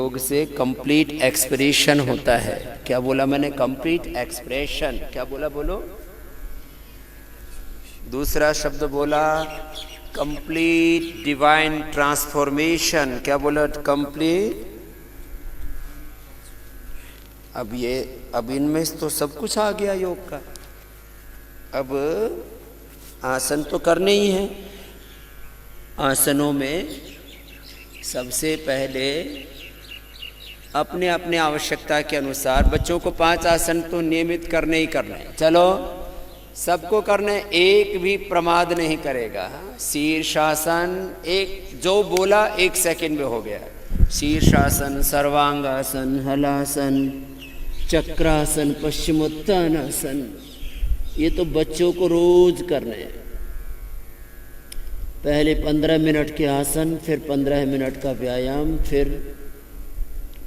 योग से complete expression होता है। क्या बोला मैंने? Complete expression. क्या बोला? बोलो। दूसरा शब्द बोला कंप्लीट डिवाइन ट्रांसफॉर्मेशन। क्या बोला? कंप्लीट। अब इनमें तो सब कुछ आ गया योग का। अब आसन तो करने ही हैं। आसनों में सबसे पहले अपने अपने आवश्यकता के अनुसार बच्चों को 5 आसन तो नियमित करने ही करने हैं। चलो सबको करने, एक भी प्रमाद नहीं करेगा। शीर्षासन एक जो बोला 1 सेकंड में हो गया। शीर्षासन, सर्वांगासन, हलासन, चक्रासन, पश्चिमोत्तानासन, ये तो बच्चों को रोज करने हैं। पहले 15 मिनट के आसन, फिर 15 मिनट का व्यायाम, फिर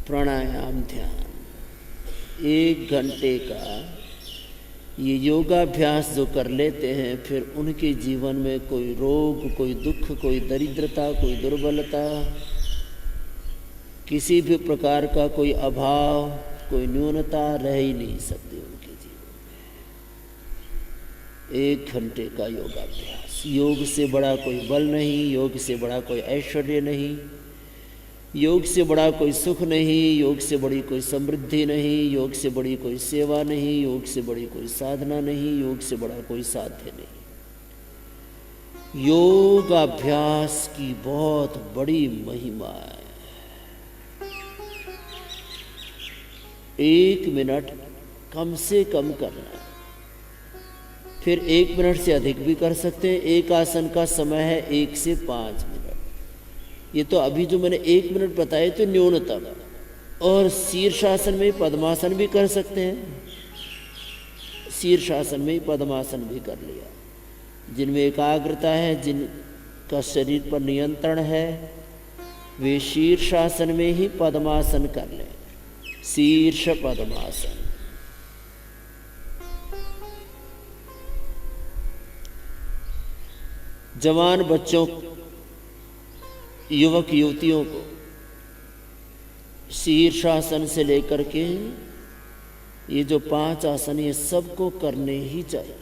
प्राणायाम, ध्यान। 1 घंटे का ये योगाभ्यास जो कर लेते हैं, फिर उनके जीवन में कोई रोग, कोई दुख, कोई दरिद्रता, कोई दुर्बलता, किसी भी प्रकार का कोई अभाव, कोई न्यूनता रह ही नहीं सकती उनके जीवन में। 1 घंटे का योगाभ्यास। योग से बड़ा कोई बल नहीं, योग से बड़ा कोई ऐश्वर्य नहीं, योग से बड़ा कोई सुख नहीं, योग से बड़ी कोई समृद्धि नहीं, योग से बड़ी कोई सेवा नहीं, योग से बड़ी कोई साधना नहीं, योग से बड़ा कोई साध्य नहीं। योगाभ्यास की बहुत बड़ी महिमा है। 1 मिनट कम से कम करना है, फिर 1 मिनट से अधिक भी कर सकते हैं। एक आसन का समय है 1 से 5 मिनट। ये तो अभी जो मैंने 1 मिनट बताए तो न्यूनतम। और शीर्षासन में पद्मासन भी कर सकते हैं। शीर्षासन में पद्मासन भी कर लिया। जिनमें एकाग्रता है, जिनका शरीर पर नियंत्रण है, वे शीर्षासन में ही पद्मासन कर लें। शीर्ष पद्मासन। जवान बच्चों, युवक युवतियों को शीर्षासन से लेकर के ये जो 5 आसन, ये सबको करने ही चाहिए।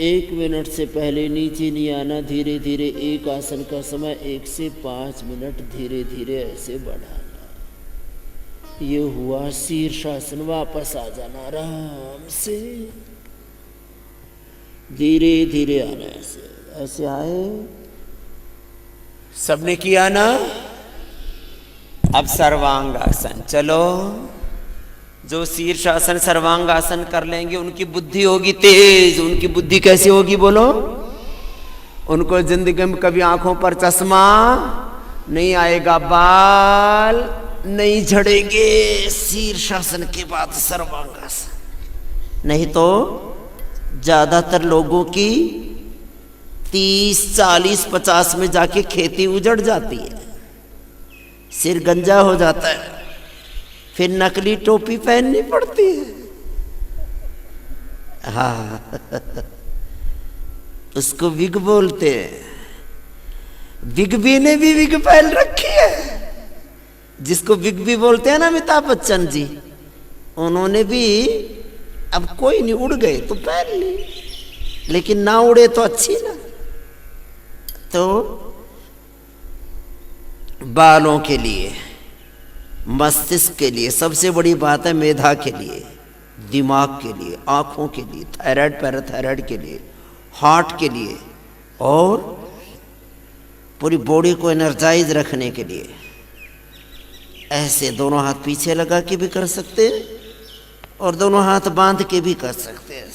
एक मिनट से पहले नीचे नहीं आना। धीरे धीरे एक आसन का समय 1 से 5 मिनट धीरे धीरे ऐसे बढ़ाना। ये हुआ शीर्षासन। वापस आ जाना आराम से, धीरे धीरे आना। ऐसे ऐसे आए। सबने किया ना? अब सर्वांगासन। चलो, जो शीर्षासन सर्वांगासन कर लेंगे उनकी बुद्धि होगी तेज। उनकी बुद्धि कैसी होगी? बोलो। उनको जिंदगी में कभी आंखों पर चश्मा नहीं आएगा, बाल नहीं झड़ेंगे। शीर्षासन के बाद सर्वांगासन। नहीं तो ज्यादातर लोगों की 30, 40, 50 में जाके खेती उजड़ जाती है, सिर गंजा हो जाता है, फिर नकली टोपी पहननी पड़ती है। हाँ, उसको विग बोलते हैं। विग भी ने भी विग पहन रखी है। जिसको बिग बी बोलते हैं ना अमिताभ बच्चन जी, उन्होंने भी, अब कोई नहीं, उड़ गए तो पहन ली, लेकिन ना उड़े तो अच्छी ना। तो बालों के लिए, मस्तिष्क के लिए, सबसे बड़ी बात है मेधा के लिए, दिमाग के लिए, आंखों के लिए, थायराइड पैराथायराइड के लिए, हार्ट के लिए, और पूरी बॉडी को एनर्जाइज रखने के लिए। ऐसे दोनों हाथ पीछे लगा के भी कर सकते हैं और दोनों हाथ बांध के भी कर सकते हैं।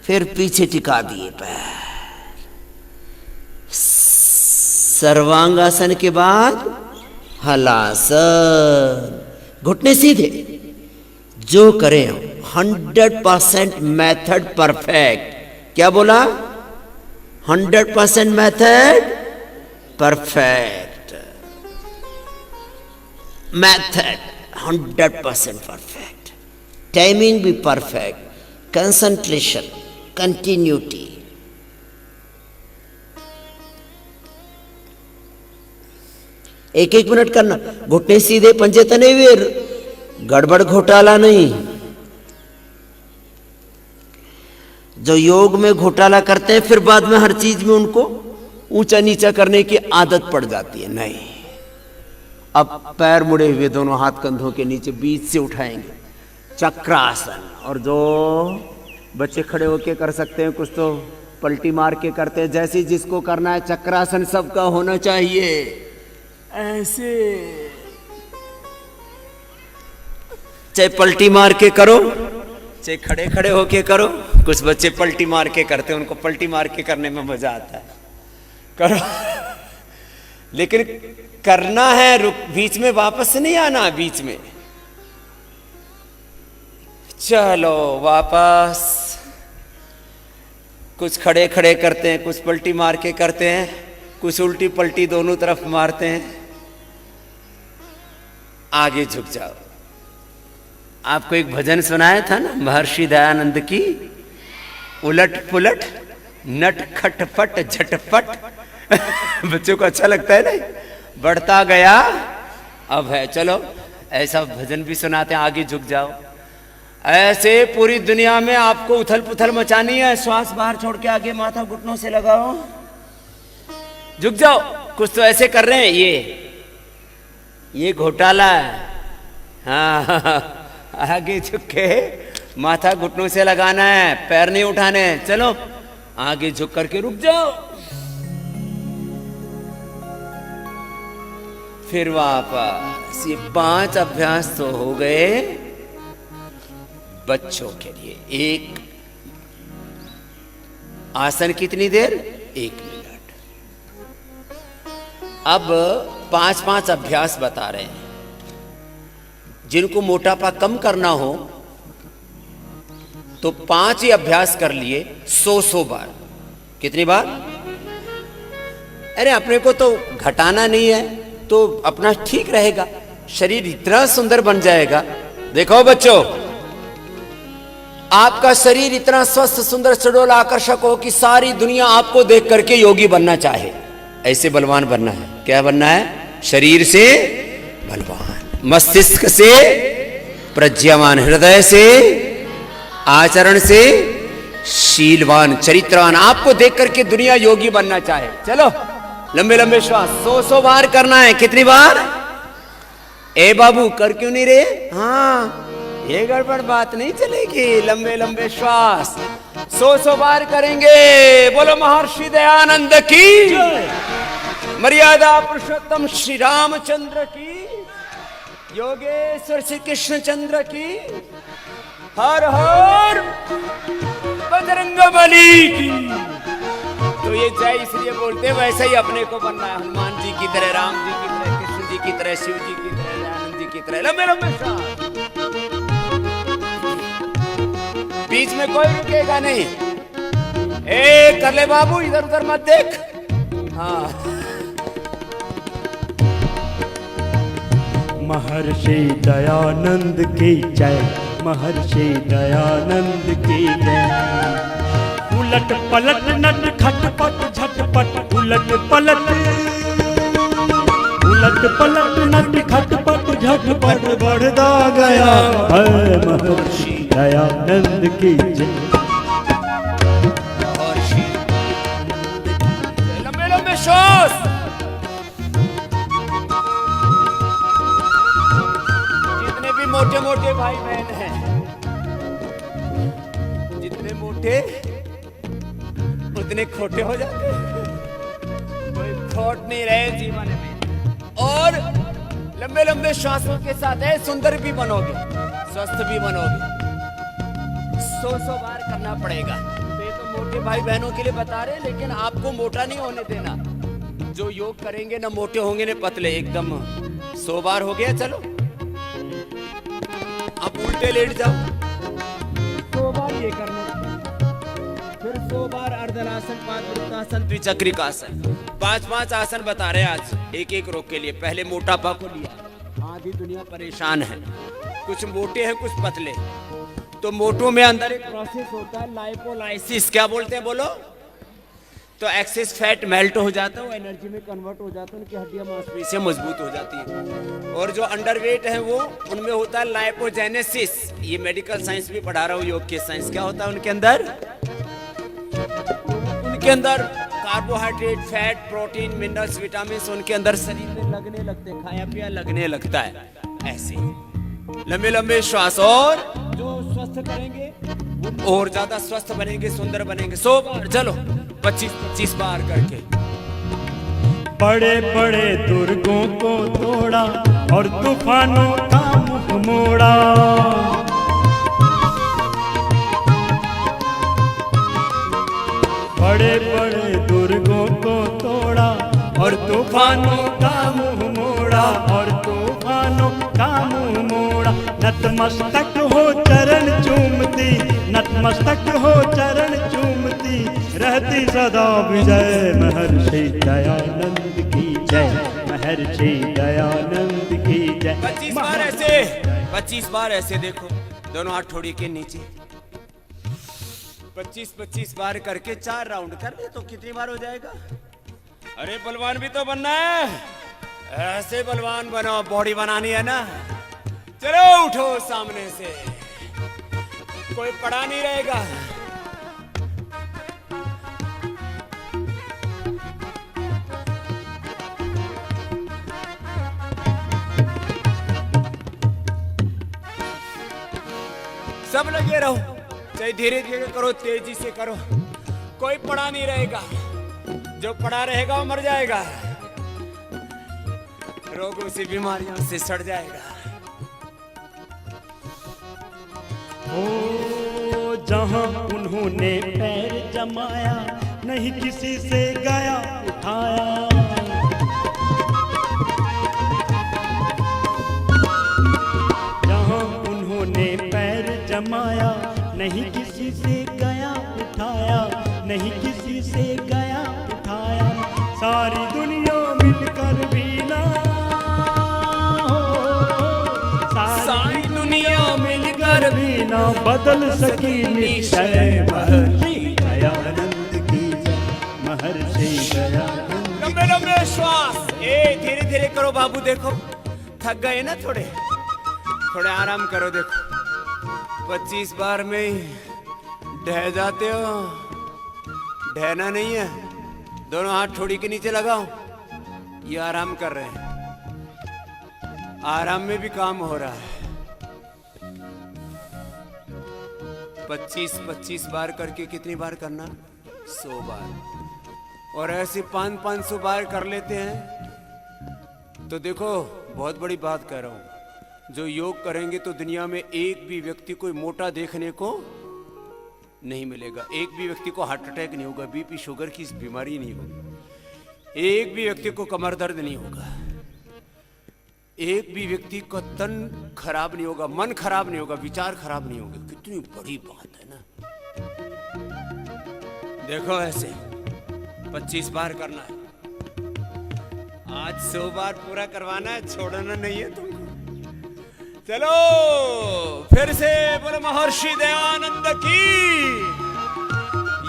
फिर पीछे टिका दिए पैर। सर्वांगासन के बाद हलासन। घुटने सीधे। जो करें 100% मेथड परफेक्ट। क्या बोला? 100% method perfect. Method 100% perfect, timing भी परफेक्ट, कंसंट्रेशन, कंटिन्यूटी। एक एक मिनट करना, घुटने सीधे, पंजे तने वीर, गड़बड़ घोटाला नहीं। जो योग में घोटाला करते हैं फिर बाद में हर चीज में उनको ऊंचा नीचा करने की आदत पड़ जाती है। नहीं, अब पैर मुड़े हुए, दोनों हाथ कंधों के नीचे बीच से उठाएंगे, चक्रासन। और जो बच्चे खड़े होके कर सकते हैं, कुछ तो पलटी मार के करते हैं, जैसे जिसको करना है चक्रासन सबका होना चाहिए। ऐसे चाहे पलटी मार के करो, चाहे खड़े खड़े होके करो। कुछ बच्चे पलटी मार के करते हैं, उनको पलटी मार के करने में मजा आता है, करो। लेकिन करना है, रुक, बीच में वापस नहीं आना, बीच में चलो वापस। कुछ खड़े खड़े करते हैं, कुछ पलटी मार के करते हैं, कुछ उल्टी पलटी दोनों तरफ मारते हैं। आगे झुक जाओ। आपको एक भजन सुनाया था ना महर्षि दयानंद की, उलट पुलट नट खटपट झटपट। बच्चों को अच्छा लगता है ना, बढ़ता गया अब है। चलो ऐसा भजन भी सुनाते हैं, आगे झुक जाओ। ऐसे पूरी दुनिया में आपको उथल पुथल मचानी है, श्वास बाहर छोड़ के आगे माथा घुटनों से लगाओ, झुक जाओ। कुछ तो ऐसे कर रहे हैं, ये घोटाला है। हाँ, आगे झुक के माथा घुटनों से लगाना है, पैर नहीं उठाने हैं। चलो आगे झुक करके रुक जाओ, फिर वापस। ये 5 अभ्यास तो हो गए बच्चों के लिए। एक आसन कितनी देर? 1 मिनट। अब 5-5 अभ्यास बता रहे हैं। जिनको मोटापा कम करना हो तो 5 ही अभ्यास कर लिए 100 बार। कितनी बार? अरे अपने को तो घटाना नहीं है, तो अपना ठीक रहेगा, शरीर इतना सुंदर बन जाएगा। देखो बच्चों, आपका शरीर इतना स्वस्थ, सुंदर, सुडौल, आकर्षक हो कि सारी दुनिया आपको देख करके योगी बनना चाहे। ऐसे बलवान बनना है। क्या बनना है? शरीर से बलवान, मस्तिष्क से प्रज्ञावान, हृदय से, आचरण से शीलवान, चरित्रवान। आपको देख करके दुनिया योगी बनना चाहे। चलो लंबे लंबे श्वास 100 बार करना है। कितनी बार? ए बाबू कर क्यों नहीं रहे? हाँ, ये गड़बड़ बात नहीं चलेगी। लंबे लंबे श्वास 100 बार करेंगे। बोलो महर्षि दयानंद की, मर्यादा पुरुषोत्तम श्री रामचंद्र की, योगेश्वर श्री कृष्ण चंद्र की, हर हर बजरंगबली की। तो ये जय इसलिए बोलते हैं, वैसे ही अपने को बनना है, हनुमान जी की तरह, राम जी की तरह, कृष्ण जी की तरह, शिव जी की तरह, दयानंद जी की तरह। लंबे लंबे श्वास, बीच में कोई रुकेगा नहीं। ए कर ले बाबू, इधर उधर मत देख। हाँ, महर्षि दयानंद की जय, महर्षि दयानंद की जय। उलट पलट नट खटपट झटपट, उलट पलट, उलट पलट नट खटपट झटपट, बढ़ता गया है महर्षि दयानंद की जय। लंबे लंबे श्वास। जितने भी मोटे मोटे भाई बहन हैं, जितने मोटे उतने खोटे हो जाते हैं। कोई खोट नहीं रहे जीवन में। और लंबे लंबे श्वासों के साथ है सुंदर भी बनोगे, स्वस्थ भी बनोगे। 100 बार करना पड़ेगा। तो ये तो मोटे भाई बहनों के लिए बता रहे, लेकिन आपको मोटा नहीं होने देना। जो योग करेंगे ना मोटे होंगे ना पतले, एकदम 100 बार हो गया। चलो अब उल्टे लेट जाओ, 100 बार ये करना, फिर 100 बार अर्धनासन, पादवृत्तासन, द्विचक्रिकासन। 5-5 आसन बता रहे हैं आज, एक एक रोग के लिए। पहले मोटापा को लिया, आधी दुनिया परेशान है, कुछ मोटे हैं कुछ पतले। तो मोटो में अंदर एक प्रोसेस होता है लाइपोलाइसिस, क्या बोलते हैं बोलो? तो एक्सेस फैट मेल्ट हो जाता है, वो एनर्जी में कन्वर्ट हो जाता है, उनकी हड्डियां मांसपेशियां मजबूत हो जाती है। और जो अंडरवेट है वो उनमें होता है लाइपोजेनेसिस। ये मेडिकल साइंस भी पढ़ा रहा हूँ, योग की साइंस। क्या होता है उनके अंदर? उनके अंदर carbohydrate, fat, protein, minerals, vitamin उनके अंदर शरीर में लगने लगते हैं, खाया पिया लगने लगता है। ऐसे लंबे लंबे श्वास, और जो स्वस्थ करेंगे और ज्यादा स्वस्थ बनेंगे, सुंदर बनेंगे। 100 बार चलो, 25-25 बार करके। बड़े बड़े दुर्गों को तोड़ा और तूफानों का मुंह मोड़ा। बड़े बड़े दुर्गों को तोड़ा और तूफानों का मुंह मोड़ा, और तूफानों का मुंह मोड़ा। नतमस्तक हो चरण चूमती, नतमस्तक हो चरण चूमती, रहती सदा विजय। महर्षि दयानंद की जय, महर्षि दयानंद की जय। 25 बार ऐसे, 25 बार ऐसे। देखो दोनों हाथ ठोड़ी के नीचे, 25-25 बार करके 4 राउंड कर ले तो कितनी बार हो जाएगा? अरे बलवान भी तो बनना है, ऐसे बलवान बनो, बॉडी बनानी है ना। चलो उठो सामने से, कोई पड़ा नहीं रहेगा। सब लगे रहो, चाहे धीरे धीरे करो, तेजी से करो, कोई पड़ा नहीं रहेगा। जो पड़ा रहेगा वो मर जाएगा, रोगों से, बीमारियों से सड़ जाएगा। ओ जहां उन्होंने पैर जमाया, नहीं किसी से गया उठाया। जहां उन्होंने पैर जमाया, नहीं किसी से गया उठाया, नहीं किसी से गया उठाया। सारी दुनिया मिलकर भी ना हो, सारी दुनिया मिलकर भी ना बदल सकी निश्चय। महर्षि दयानंद की जय, महर्षि दयानंद। लंबे लंबे श्वास, धीरे धीरे करो बाबू। देखो थक गए ना, थोड़े आराम करो। देखो 25 बार में ही ढह जाते हो, ढहना नहीं है। दोनों हाथ ठोड़ी के नीचे लगाओ, ये आराम कर रहे हैं, आराम में भी काम हो रहा है। 25-25 बार करके कितनी बार करना? 100 बार। और ऐसे 500-500 बार कर लेते हैं तो देखो, बहुत बड़ी बात कह रहा हूं, जो योग करेंगे तो दुनिया में एक भी व्यक्ति कोई मोटा देखने को नहीं मिलेगा। एक भी व्यक्ति को हार्ट अटैक नहीं होगा, बीपी शुगर की बीमारी नहीं होगी, एक भी व्यक्ति को कमर दर्द नहीं होगा, एक भी व्यक्ति का तन खराब नहीं होगा, मन खराब नहीं होगा, विचार खराब नहीं होंगे। कितनी बड़ी बात है ना। देखो ऐसे 25 बार करना है। आज 100 बार पूरा करवाना है, छोड़ना नहीं है तुमको। चलो फिर से बोलो महर्षि दयानंद की।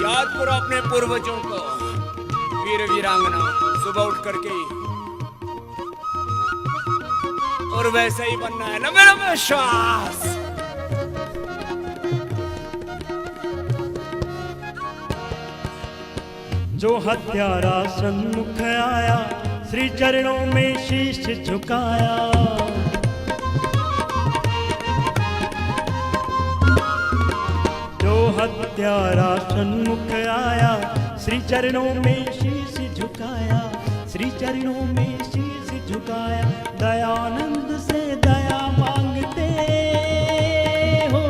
याद करो अपने पूर्वजों को, वीर वीरांगना, सुबह उठ करके ही, और वैसे ही बनना है। लंबे लंबे श्वास। जो हत्यारा सन्मुख आया, श्री चरणों में शीश झुकाया। जो हत्यारा सन्मुख आया, श्री चरणों में शीश झुकाया, श्री चरणों में शीश झुकाया। दयानंद से दया मांगते हो,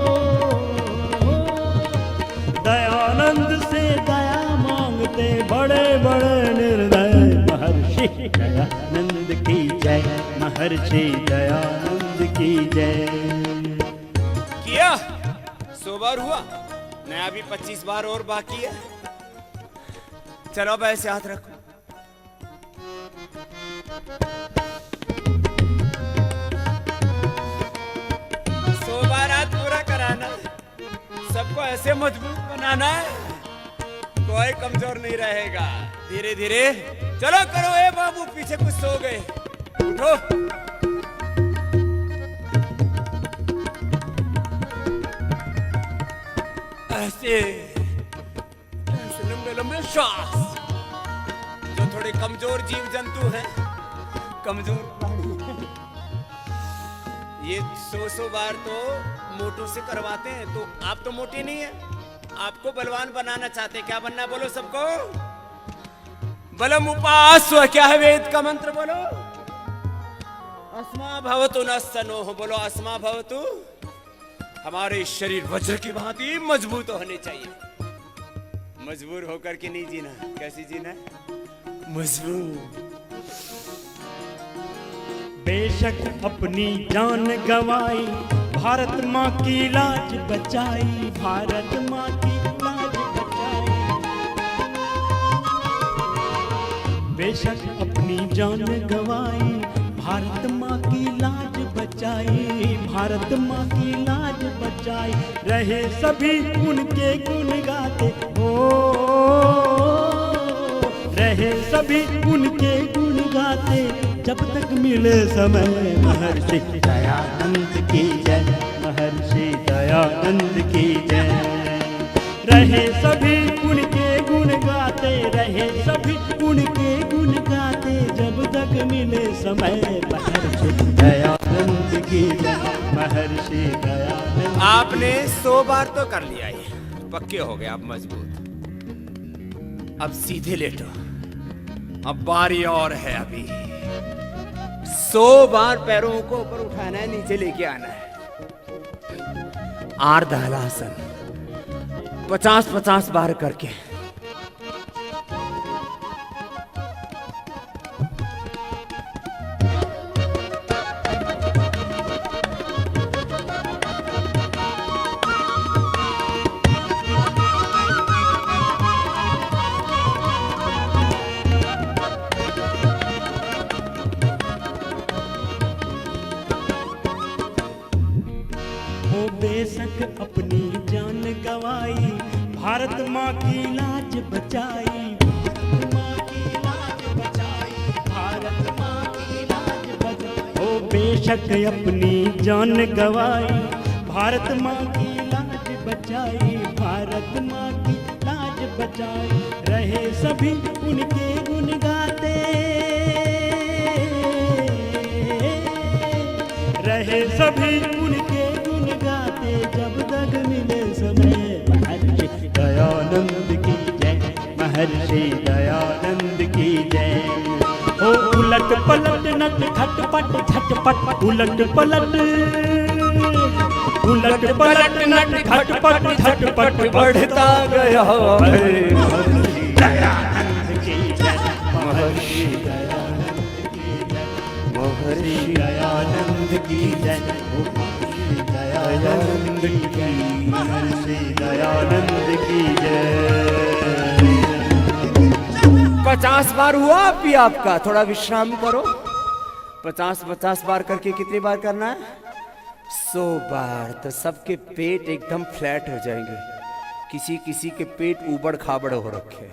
दयानंद से दया मांगते, बड़े बड़े निर्दय। महर्षि दयानंद की जय, महर्षि दयानंद की जय। किया 100 बार हुआ, नया भी 25 बार और बाकी है। चलो अब ऐसे हाथ रखो, पूरा कराना। इसे मजबूत बनाना है, कोई कमजोर नहीं रहेगा। धीरे धीरे चलो करो। ए बाबू पीछे कुछ सो गए, उठो। ऐसे लंबे लंबे श्वास। जो थोड़े कमजोर जीव जंतु हैं, कमजोर प्राणी, ये 100 बार तो मोटू से करवाते हैं। तो आप तो मोटे नहीं है, आपको बलवान बनाना चाहते। क्या बनना बोलो सबको? बलम उपास्व। क्या है वेद का मंत्र बोलो? अस्मा भवतु नस्तनोह। बोलो अस्मा भवतु। हमारे शरीर वज्र की भांति मजबूत होने चाहिए। मजबूर होकर के नहीं जीना। कैसे जीना है? मजबूत। बेशक अपनी जान गवाई, भारत माँ की लाज बचाई, भारत माँ की लाज बचाई। बेशक अपनी जान गवाई, भारत माँ की लाज बचाई, भारत माँ की लाज बचाई। रहे सभी उनके गुण गाते हो, रहे सभी उनके गुण गाते जब तक मिले समय। महर्षि दयानंद की जय, महर्षि दयानंद की जय। रहे सभी उनके गुण गाते, रहे सभी उनके गुण गाते जब तक मिले समय। महर्षि दयानंद की जय, महर्षि दयानंद। आपने 100 बार तो कर लिया, ये पक्के हो गए आप मजबूत। अब सीधे लेटो। अब बारी और है। अभी 100 बार पैरों को ऊपर उठाना है, नीचे लेके आना है। आर्ध हलासन 50-50 बार करके। बेशक अपनी जान गवाई, भारत माँ की लाज बचाई, भारत माँ की लाज बचाई, भारत माँ की लाज बचाई। ओ बेशक अपनी जान गवाई, भारत माँ की लाज बचाई, भारत माँ की लाज बचाई। रहे सभी उनके गुण गाते, रहे सभी उनके गुण गाते जब तक मिले समय। महर्षि दयानंद की जय, महर्षि दयानंद की जय। ओ उलट पलट नट खटपट झटपट, उलट पलट, उलट पलट नट खटपट झटपट बढ़ता गया है। महर्षि दयानंद की जय, महर्षि दयानंद की जय, महर्षि दयानंद की जय, महर्षि दयानंद की, महर्षि दयानंद की जय। 50 बार हुआ अभी आपका, थोड़ा विश्राम करो। 50-50 बार करके कितनी बार करना है? 100 बार। तो सबके पेट एकदम फ्लैट हो जाएंगे। किसी किसी के पेट उबड़ खाबड़ हो रखे,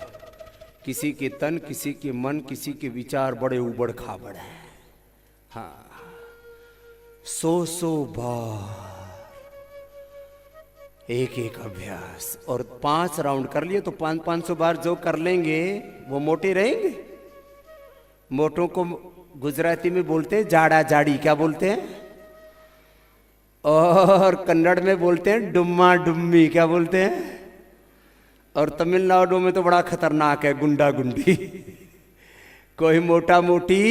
किसी के तन, किसी के मन, किसी के विचार बड़े उबड़ खाबड़ हैं। हाँ, 100 बार एक एक अभ्यास। और 5 राउंड कर लिए तो 500 बार जो कर लेंगे वो मोटे रहेंगे। मोटों को गुजराती में बोलते हैं जाड़ा जाड़ी। क्या बोलते हैं? और कन्नड़ में बोलते हैं डुम्मा डुम्मी। क्या बोलते हैं? और तमिलनाडु में तो बड़ा खतरनाक है गुंडा गुंडी। कोई मोटा मोटी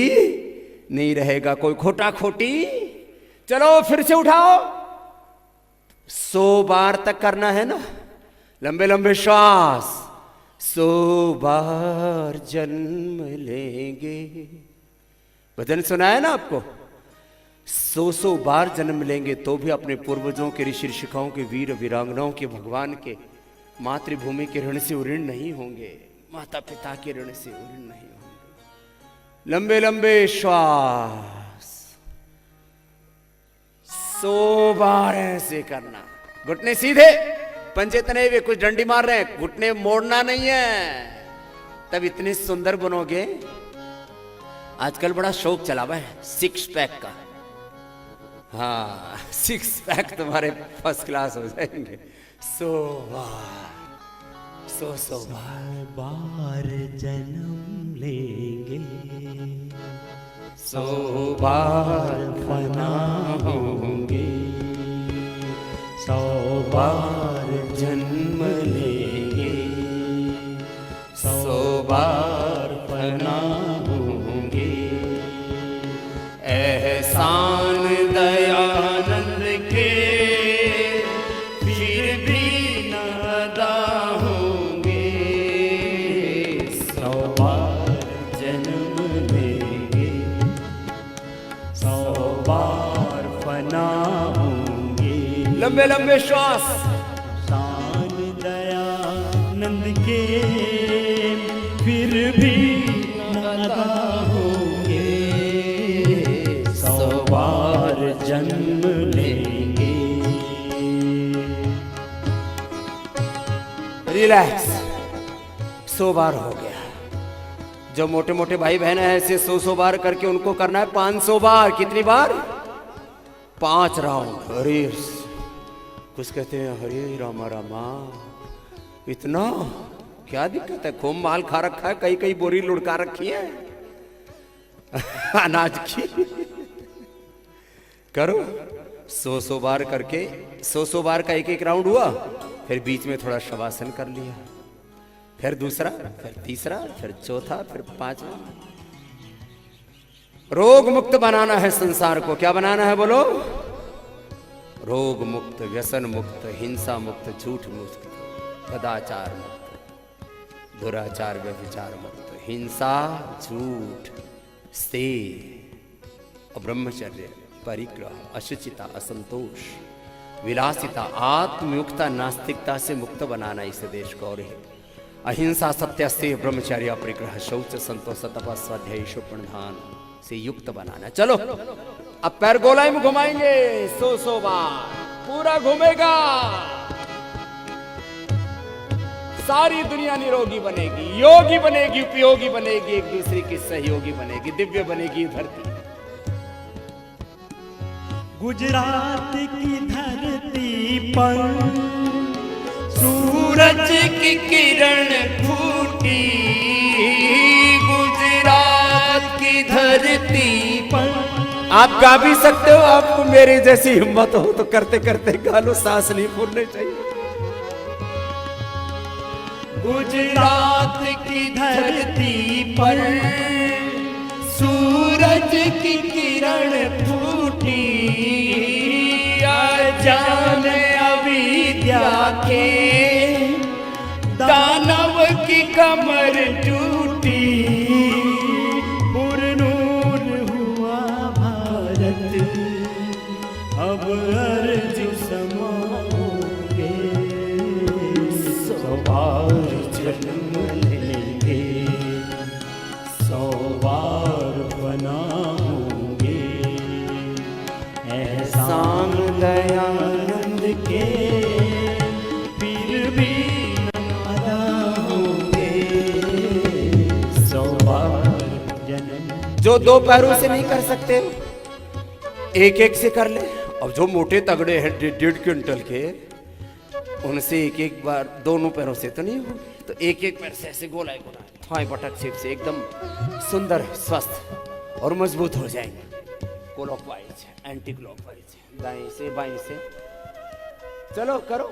नहीं रहेगा, कोई खोटा खोटी। चलो फिर से उठाओ। 100 बार तक करना है ना। लंबे लंबे श्वास। 100 बार जन्म लेंगे। भजन सुना है ना आपको? 100 बार जन्म लेंगे तो भी अपने पूर्वजों के, ऋषि ऋषिकाओं के, वीर वीरांगनाओं के, भगवान के, मातृभूमि के ऋण से उऋण नहीं होंगे, माता पिता के ऋण से उऋण नहीं होंगे। लंबे लंबे श्वास। 100 बार ऐसे करना। घुटने सीधे, पंजे तने वे कुछ डंडी मार रहे हैं, घुटने मोड़ना नहीं है, तब इतने सुंदर बनोगे। आजकल बड़ा शौक चला हुआ है 6 पैक का। हाँ 6 पैक तुम्हारे फर्स्ट क्लास हो जाएंगे। सो बार जन्म लेंगे, 100 बार फना होंगे, 100 बार जन्म लेंगे, 100 बार फना होंगे। एहसान दयानंद के फिर भी न अदा होंगे, 100 बार जन्म लेंगे, 100 बार फना होंगे। लंबे लंबे श्वास। शान दयानंद के फिर भी नादा होंगे, 100 बार जन्म लेंगे। रिलैक्स। 100 बार हो गया। जो मोटे मोटे भाई बहन है ऐसे 100 बार करके उनको करना है 500 बार। कितनी बार? 5 राउंड। हरे कुछ कहते हैं हरे रामा रामा, इतना क्या दिक्कत है? खूब माल खा रखा है, कई कई बोरी लुढ़का रखी है अनाज की। करो 100 बार करके, 100 बार का एक राउंड हुआ, फिर बीच में थोड़ा शवासन कर लिया, फिर दूसरा, फिर तीसरा, फिर चौथा, फिर 5वां। रोग मुक्त बनाना है संसार को। क्या बनाना है बोलो? रोग मुक्त, व्यसन मुक्त, हिंसा मुक्त, झूठ मुक्त, कदाचार मुक्त, दुराचार व्यभिचार मुक्त, हिंसा, झूठ, स्तेय, ब्रह्मचर्य, परिग्रह, अशुचिता, असंतोष, विलासिता, आत्मयुक्ता, नास्तिकता से मुक्त बनाना इस देश को। और अहिंसा, सत्य, ब्रह्मचर्य, परिग्रह, शौच, संतोष, तप, स्वाध्याय, प्रणधान से युक्त बनाना। चलो अब पैर गोलाई में घुमाएंगे 100 बार, पूरा घूमेगा। सारी दुनिया निरोगी बनेगी, योगी बनेगी, उपयोगी बनेगी, एक दूसरे की सहयोगी बनेगी, दिव्य बनेगी धरती। गुजरात की धरती पर सूरज की किरण फूटी, गुजरात की धरती पर। आप गा भी सकते हो, आपको मेरी जैसी हिम्मत हो तो करते करते गा लो, सांस नहीं फूलने चाहिए। गुजरात की धरती पर सूरज की किरण फूटी, अज्ञान अविद्या के दानव की कमर टूटी, पुरनूर हुआ भारत, अब अर्ज समाओगे, 100 बार जन्म लेंगे, 100 बार बना होंगे। एहसान दयानंद के फिर भी नादा होंगे, 100 बार जन्म। जो 2 पैरों से नहीं कर सकते एक एक से कर ले। अब जो मोटे तगड़े हैं 1.5 क्विंटल के, उनसे एक एक बार दोनों पैरों से तो नहीं होगी, तो एक एक पैर से ऐसे गोलाई गोलाई थाई पटक शेप से एकदम सुंदर, स्वस्थ और मजबूत हो जाएंगे। क्लॉकवाइज, एंटी क्लॉकवाइज, दाएं से बाएं से। चलो करो।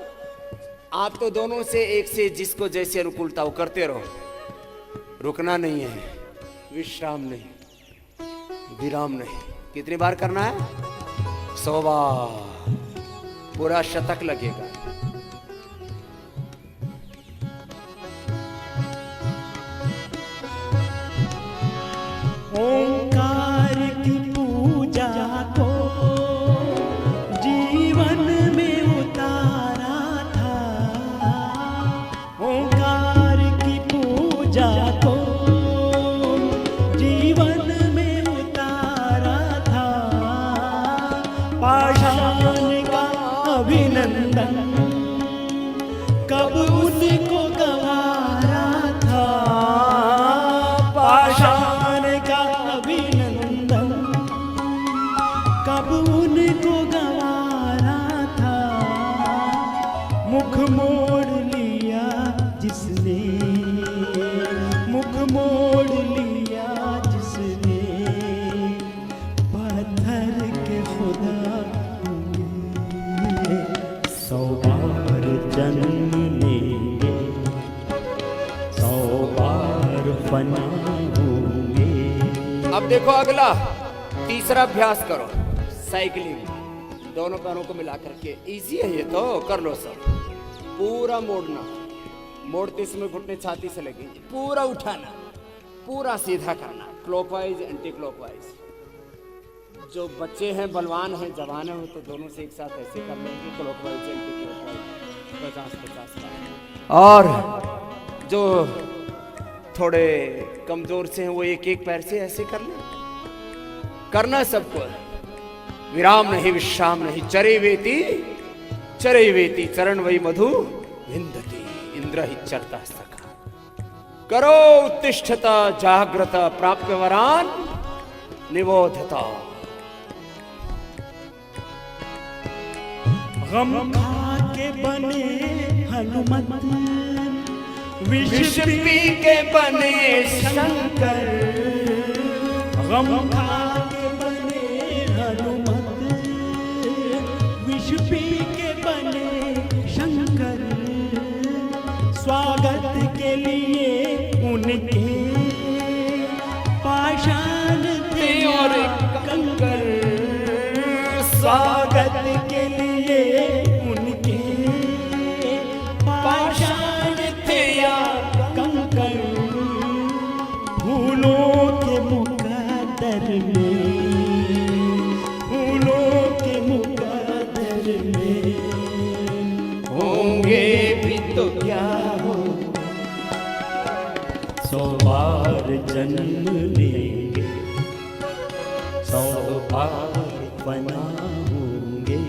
आप तो दोनों से, एक से, जिसको जैसे अनुकूलता हो करते रहो, रुकना नहीं है, विश्राम नहीं, विराम नहीं। कितनी बार करना है? 100 बार, पूरा शतक लगेगा। ओंकार की पूजा को जीवन में उतारा था, ओंकार की पूजा को जीवन में उतारा था, पाषाण का अभिनंदन कब उनको गवारा था पाषाण का अभिनंदन, कब उनको गवारा था मुख मोड़ लिया जिसने, मुख मोड़ लिया जिसने, पत्थर के खुदा हुए 100 बार जन्म लेंगे, 100 बार फना होंगे। अब देखो अगला तीसरा अभ्यास करो, साइकिलिंग, दोनों पैरों को मिला करके। इजी है ये तो, कर लो सब। पूरा मोड़ना, मोड़ते समय घुटने छाती से लगे, पूरा उठाना, पूरा सीधा करना, क्लॉकवाइज एंटी क्लॉकवाइज। जो बच्चे हैं, बलवान हैं, जवान हैं, तो दोनों से एक साथ ऐसे कर लेंगे, क्लॉकवाइज एंटी क्लॉकवाइज 50-50 बार। और जो थोड़े कमजोर से हैं वो एक एक पैर से ऐसे कर लें। करना सबको, विराम नहीं विश्राम नहीं। चरे वेती चरण वही मधु विंदती, इंद्र ही चरता सखा। करो उत्तिष्ठता जाग्रता प्राप्य वरान निबोधता। गम खा के बने हनुमत, विष पी के बने शंकर, गम खा के बने हनुमत, विष पी के बने शंकर। स्वागत के लिए उनके पाषाण थे और कंकर, स्वागत के लिए उनके पाषाण थे या कंकर। फूलों के मुकद्दर में, फूलों के मुकद्दर में होंगे भी तो क्या हो। 100 बार जन्म लेंगे, 100 बार फना होंगे।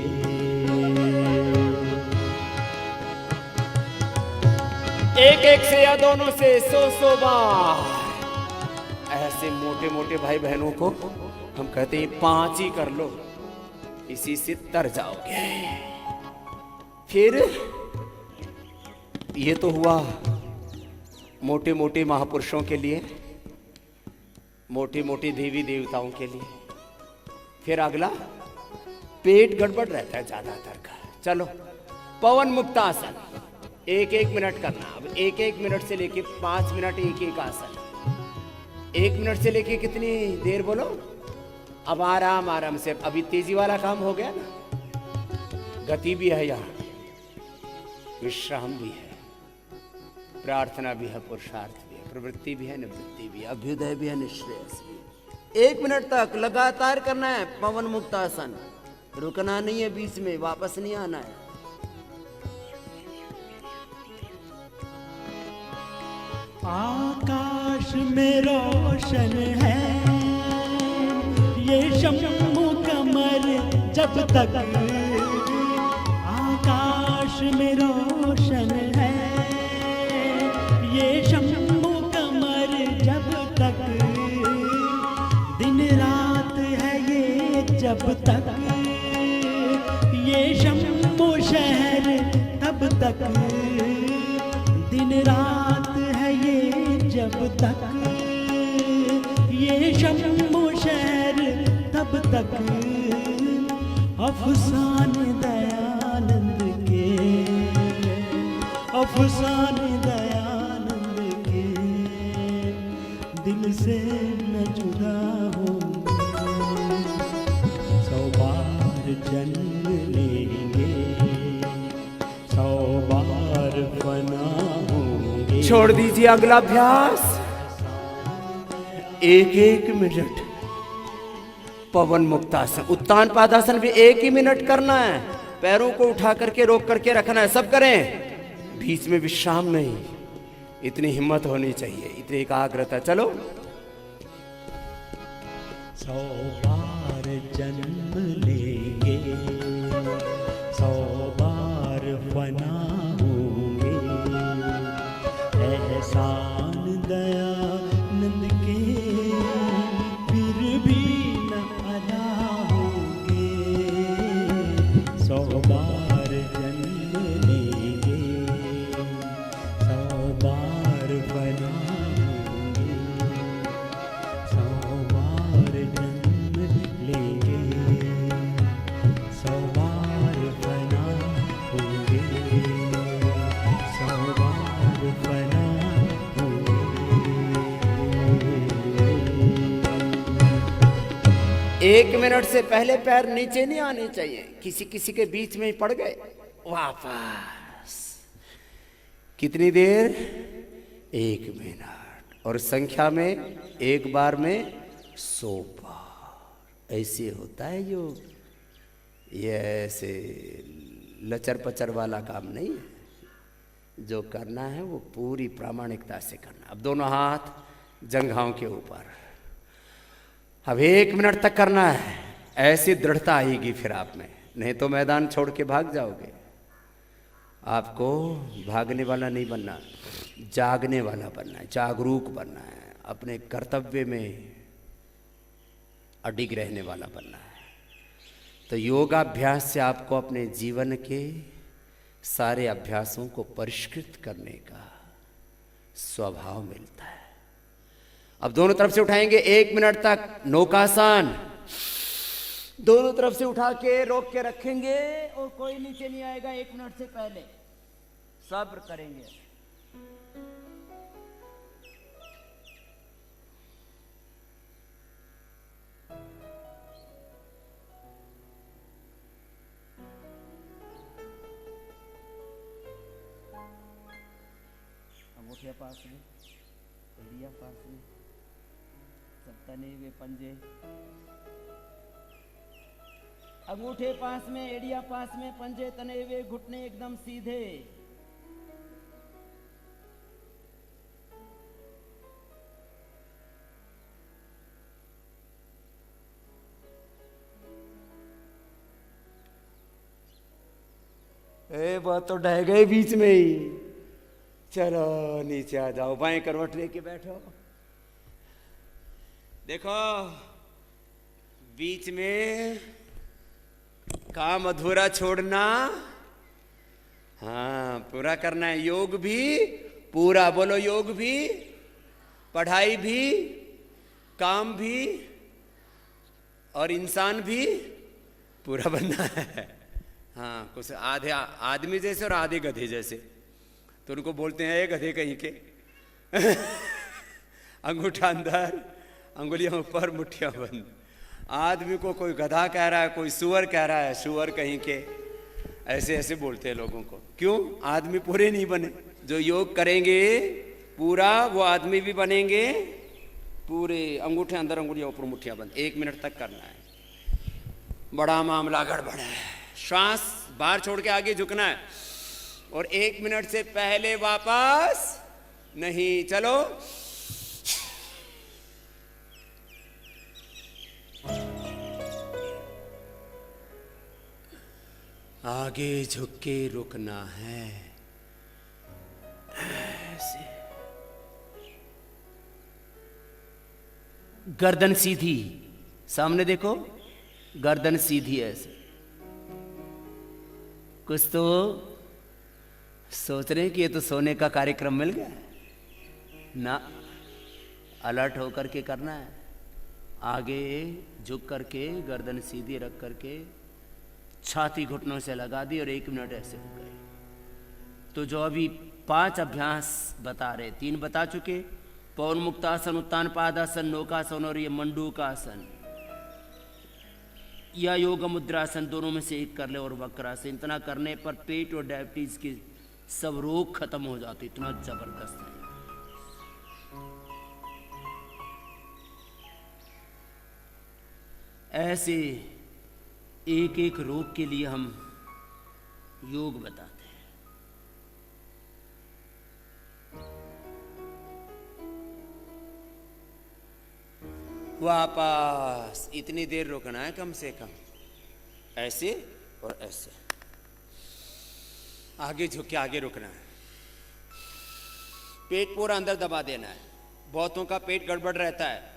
एक एक से या दोनों से 100 बार। ऐसे मोटे मोटे भाई बहनों को हम कहते हैं 5 ही कर लो, इसी से तर जाओगे। फिर ये तो हुआ मोटे मोटे महापुरुषों के लिए, मोटे मोटे देवी देवताओं के लिए। फिर अगला पेट गड़बड़ रहता है ज्यादातर का। चलो पवन मुक्तासन, 1-1 मिनट करना। अब 1-1 मिनट से लेके 5 मिनट एक एक आसन। 1 मिनट से लेके कितनी देर बोलो? अब आराम आराम से। अभी तेजी वाला काम हो गया ना, गति भी है यहाँ, विश्राम भी है, प्रार्थना भी है, पुरुषार्थ भी है, प्रवृत्ति भी है, निवृत्ति भी है, अभ्युदय भी है, निश्रेयस भी है। 1 मिनट तक लगातार करना है पवन मुक्तासन, रुकना नहीं है, बीच में वापस नहीं आना है। आकाश में रोशन है ये शम्मू कमर जब तक, आकाश में रोशन है ये शम्मू कमर जब तक, दिन रात है ये जब तक, ये शम्मू शहर तब तक, दिन रात है ये जब तक, ये शम्मू शहर तब तक। अफसाने दयानंद के, अफसाने दयानंद के, दिल से न जुदा होंगे, 100 बार जन्म लेंगे, 100 बार फना होंगे। छोड़ दीजिए अगला अभ्यास। 1-1 मिनट पवन मुक्तासन। उत्तान पादासन भी 1 ही मिनट करना है, पैरों को उठा करके रोक करके रखना है। सब करें, बीच में विश्राम नहीं। इतनी हिम्मत होनी चाहिए, इतनी एकाग्रता। चलो 100 बार जन्म लेंगे, 100 बार फना होंगे, 1 मिनट से पहले पैर नीचे नहीं आने चाहिए। किसी किसी के बीच में ही पड़ गए, वापस। कितनी देर? 1 मिनट। और संख्या में एक बार में 100 बार। ऐसे होता है योग। ये ऐसे लचर पचर वाला काम नहीं है। जो करना है वो पूरी प्रामाणिकता से करना। अब दोनों हाथ जंघाओं के ऊपर। अब 1 मिनट तक करना है। ऐसी दृढ़ता आएगी फिर आप में, नहीं तो मैदान छोड़ के भाग जाओगे। आपको भागने वाला नहीं बनना, जागने वाला बनना है, जागरूक बनना है, अपने कर्तव्य में अडिग रहने वाला बनना है। तो योगाभ्यास से आपको अपने जीवन के सारे अभ्यासों को परिष्कृत करने का स्वभाव मिलता है। अब दोनों तरफ से उठाएंगे 1 मिनट तक नौकासन। दोनों तरफ से उठा के रोक के रखेंगे और कोई नीचे नहीं आएगा 1 मिनट से पहले। सब्र करेंगे। अंगूठे पास में, एड़िया पास में, सब तने हुए पंजे। अंगूठे पास में, एड़िया पास में, पंजे तने हुए, घुटने एकदम सीधे। बात तो ढह गए बीच में ही। चलो नीचे आ जाओ, बाएं करवट लेके बैठो। देखो बीच में काम अधूरा छोड़ना, हाँ पूरा करना है। योग भी पूरा, बोलो योग भी, पढ़ाई भी, काम भी और इंसान भी पूरा बनना है। हाँ कुछ आधे आदमी जैसे और आधे गधे जैसे, तो उनको बोलते हैं गधे कहीं के। अंगूठा अंदर, अंगुलियां ऊपर, मुट्ठियां बंद। आदमी को कोई गधा कह रहा है, कोई सुअर कह रहा है, सुअर कहीं के। ऐसे ऐसे बोलते हैं लोगों को। क्यों? आदमी पूरे नहीं बने। जो योग करेंगे पूरा वो आदमी भी बनेंगे पूरे। अंगूठे अंदर, अंगुलियां ऊपर, मुट्ठियां बंद। 1 मिनट तक करना है। बड़ा मामला गड़बड़ है। श्वास बाहर छोड़ के आगे झुकना है और 1 मिनट से पहले वापस नहीं। चलो आगे झुक के रुकना है। ऐसे गर्दन सीधी, सामने देखो, गर्दन सीधी ऐसे। कुछ तो सोच रहे कि ये तो सोने का कार्यक्रम मिल गया ना। अलर्ट होकर के करना है। आगे झुक करके, गर्दन सीधी रख करके, छाती घुटनों से लगा दी और 1 मिनट ऐसे हो गए। तो जो अभी 5 अभ्यास बता रहे, 3 बता चुके। पवन मुक्तासन, उत्तान पादासन, नौकासन और ये मंडूकासन या योग मुद्रासन, दोनों में से एक कर ले। और वक्रासन। इतना करने पर पेट और डायबिटीज के सब रोग खत्म हो जाते। इतना जबरदस्त है। ऐसे एक एक रोग के लिए हम योग बताते हैं। वापस इतनी देर रुकना है कम से कम। ऐसे और ऐसे आगे झुक के आगे रुकना है। पेट पूरा अंदर दबा देना है। बहुतों का पेट गड़बड़ रहता है।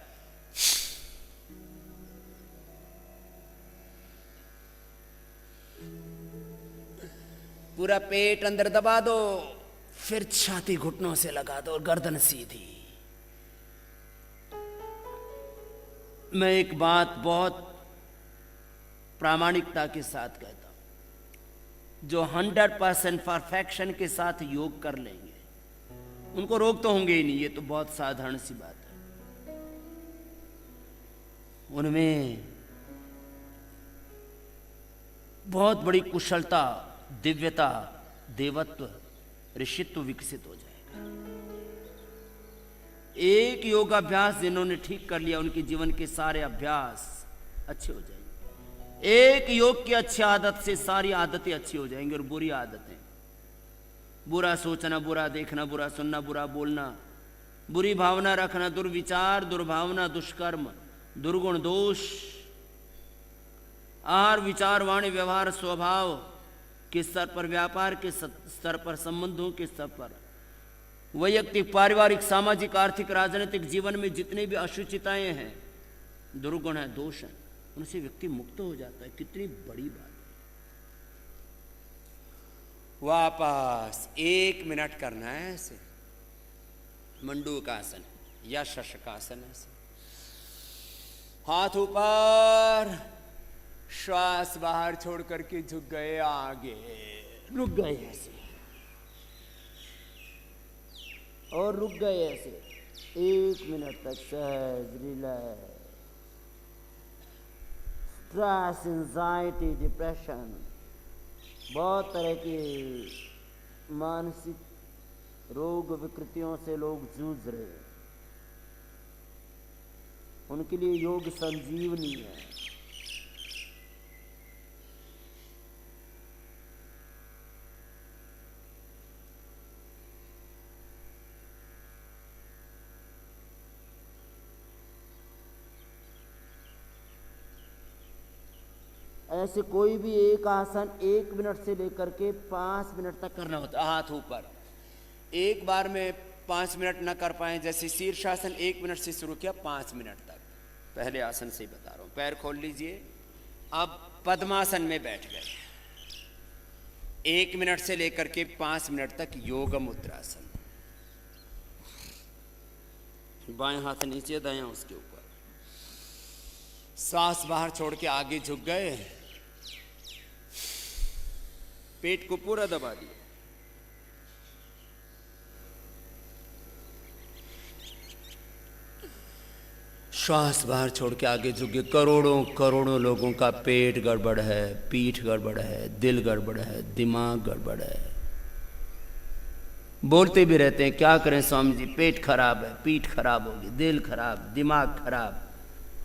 पूरा पेट अंदर दबा दो, फिर छाती घुटनों से लगा दो और गर्दन सीधी। मैं एक बात बहुत प्रामाणिकता के साथ कहता हूं, जो 100% परफेक्शन के साथ योग कर लेंगे उनको रोग तो होंगे ही नहीं। ये तो बहुत साधारण सी बात है। उनमें बहुत बड़ी कुशलता, दिव्यता, देवत्व, ऋषित्व विकसित हो जाएगा। एक योगाभ्यास जिन्होंने ठीक कर लिया, उनके जीवन के सारे अभ्यास अच्छे हो जाएंगे। एक योग की अच्छी आदत से सारी आदतें अच्छी हो जाएंगी। और बुरी आदतें, बुरा सोचना, बुरा देखना, बुरा सुनना, बुरा बोलना, बुरी भावना रखना, दुर्विचार, दुर्भावना, दुष्कर्म, दुर्गुण, दोष, आहार, विचार, वाणी, व्यवहार, स्वभाव के स्तर पर, व्यापार के स्तर पर, संबंधों के स्तर पर, वैयक्तिक, पारिवारिक, सामाजिक, आर्थिक, राजनीतिक जीवन में जितने भी अशुचिताएं हैं, दुर्गुण है, दोष है, उनसे व्यक्ति मुक्त हो जाता है। कितनी बड़ी बात है। वापस 1 मिनट करना है ऐसे, मंडूकासन या शशकासन। ऐसे हाथ ऊपर, श्वास बाहर छोड़ करके झुक गए, आगे रुक गए ऐसे, और रुक गए ऐसे 1 मिनट तक सहज रिलैक्स। स्ट्रेस, एंजाइटी, डिप्रेशन, बहुत तरह के मानसिक रोग विकृतियों से लोग जूझ रहे हैं, उनके लिए योग संजीवनी है। ऐसे कोई भी एक आसन 1 मिनट से लेकर के 5 मिनट तक करना होता है। हाथ ऊपर, एक बार में 5 मिनट ना कर पाए, जैसे शीर्षासन 1 मिनट से शुरू किया, 5 मिनट तक। पहले आसन से ही बता रहा हूं। पैर खोल लीजिए। अब पद्मासन में बैठ गए। 1 मिनट से लेकर के 5 मिनट तक योग मुद्रासन। बाएं हाथ नीचे, दायां उसके ऊपर। सांस बाहर छोड़ के आगे झुक गए, पेट को पूरा दबा दिया। श्वास बाहर छोड़ के आगे झुक गए। करोड़ों करोड़ों लोगों का पेट गड़बड़ है, पीठ गड़बड़ है, दिल गड़बड़ है, दिमाग गड़बड़ है। बोलते भी रहते हैं, क्या करें स्वामी जी, पेट खराब है, पीठ खराब होगी, दिल खराब, दिमाग खराब,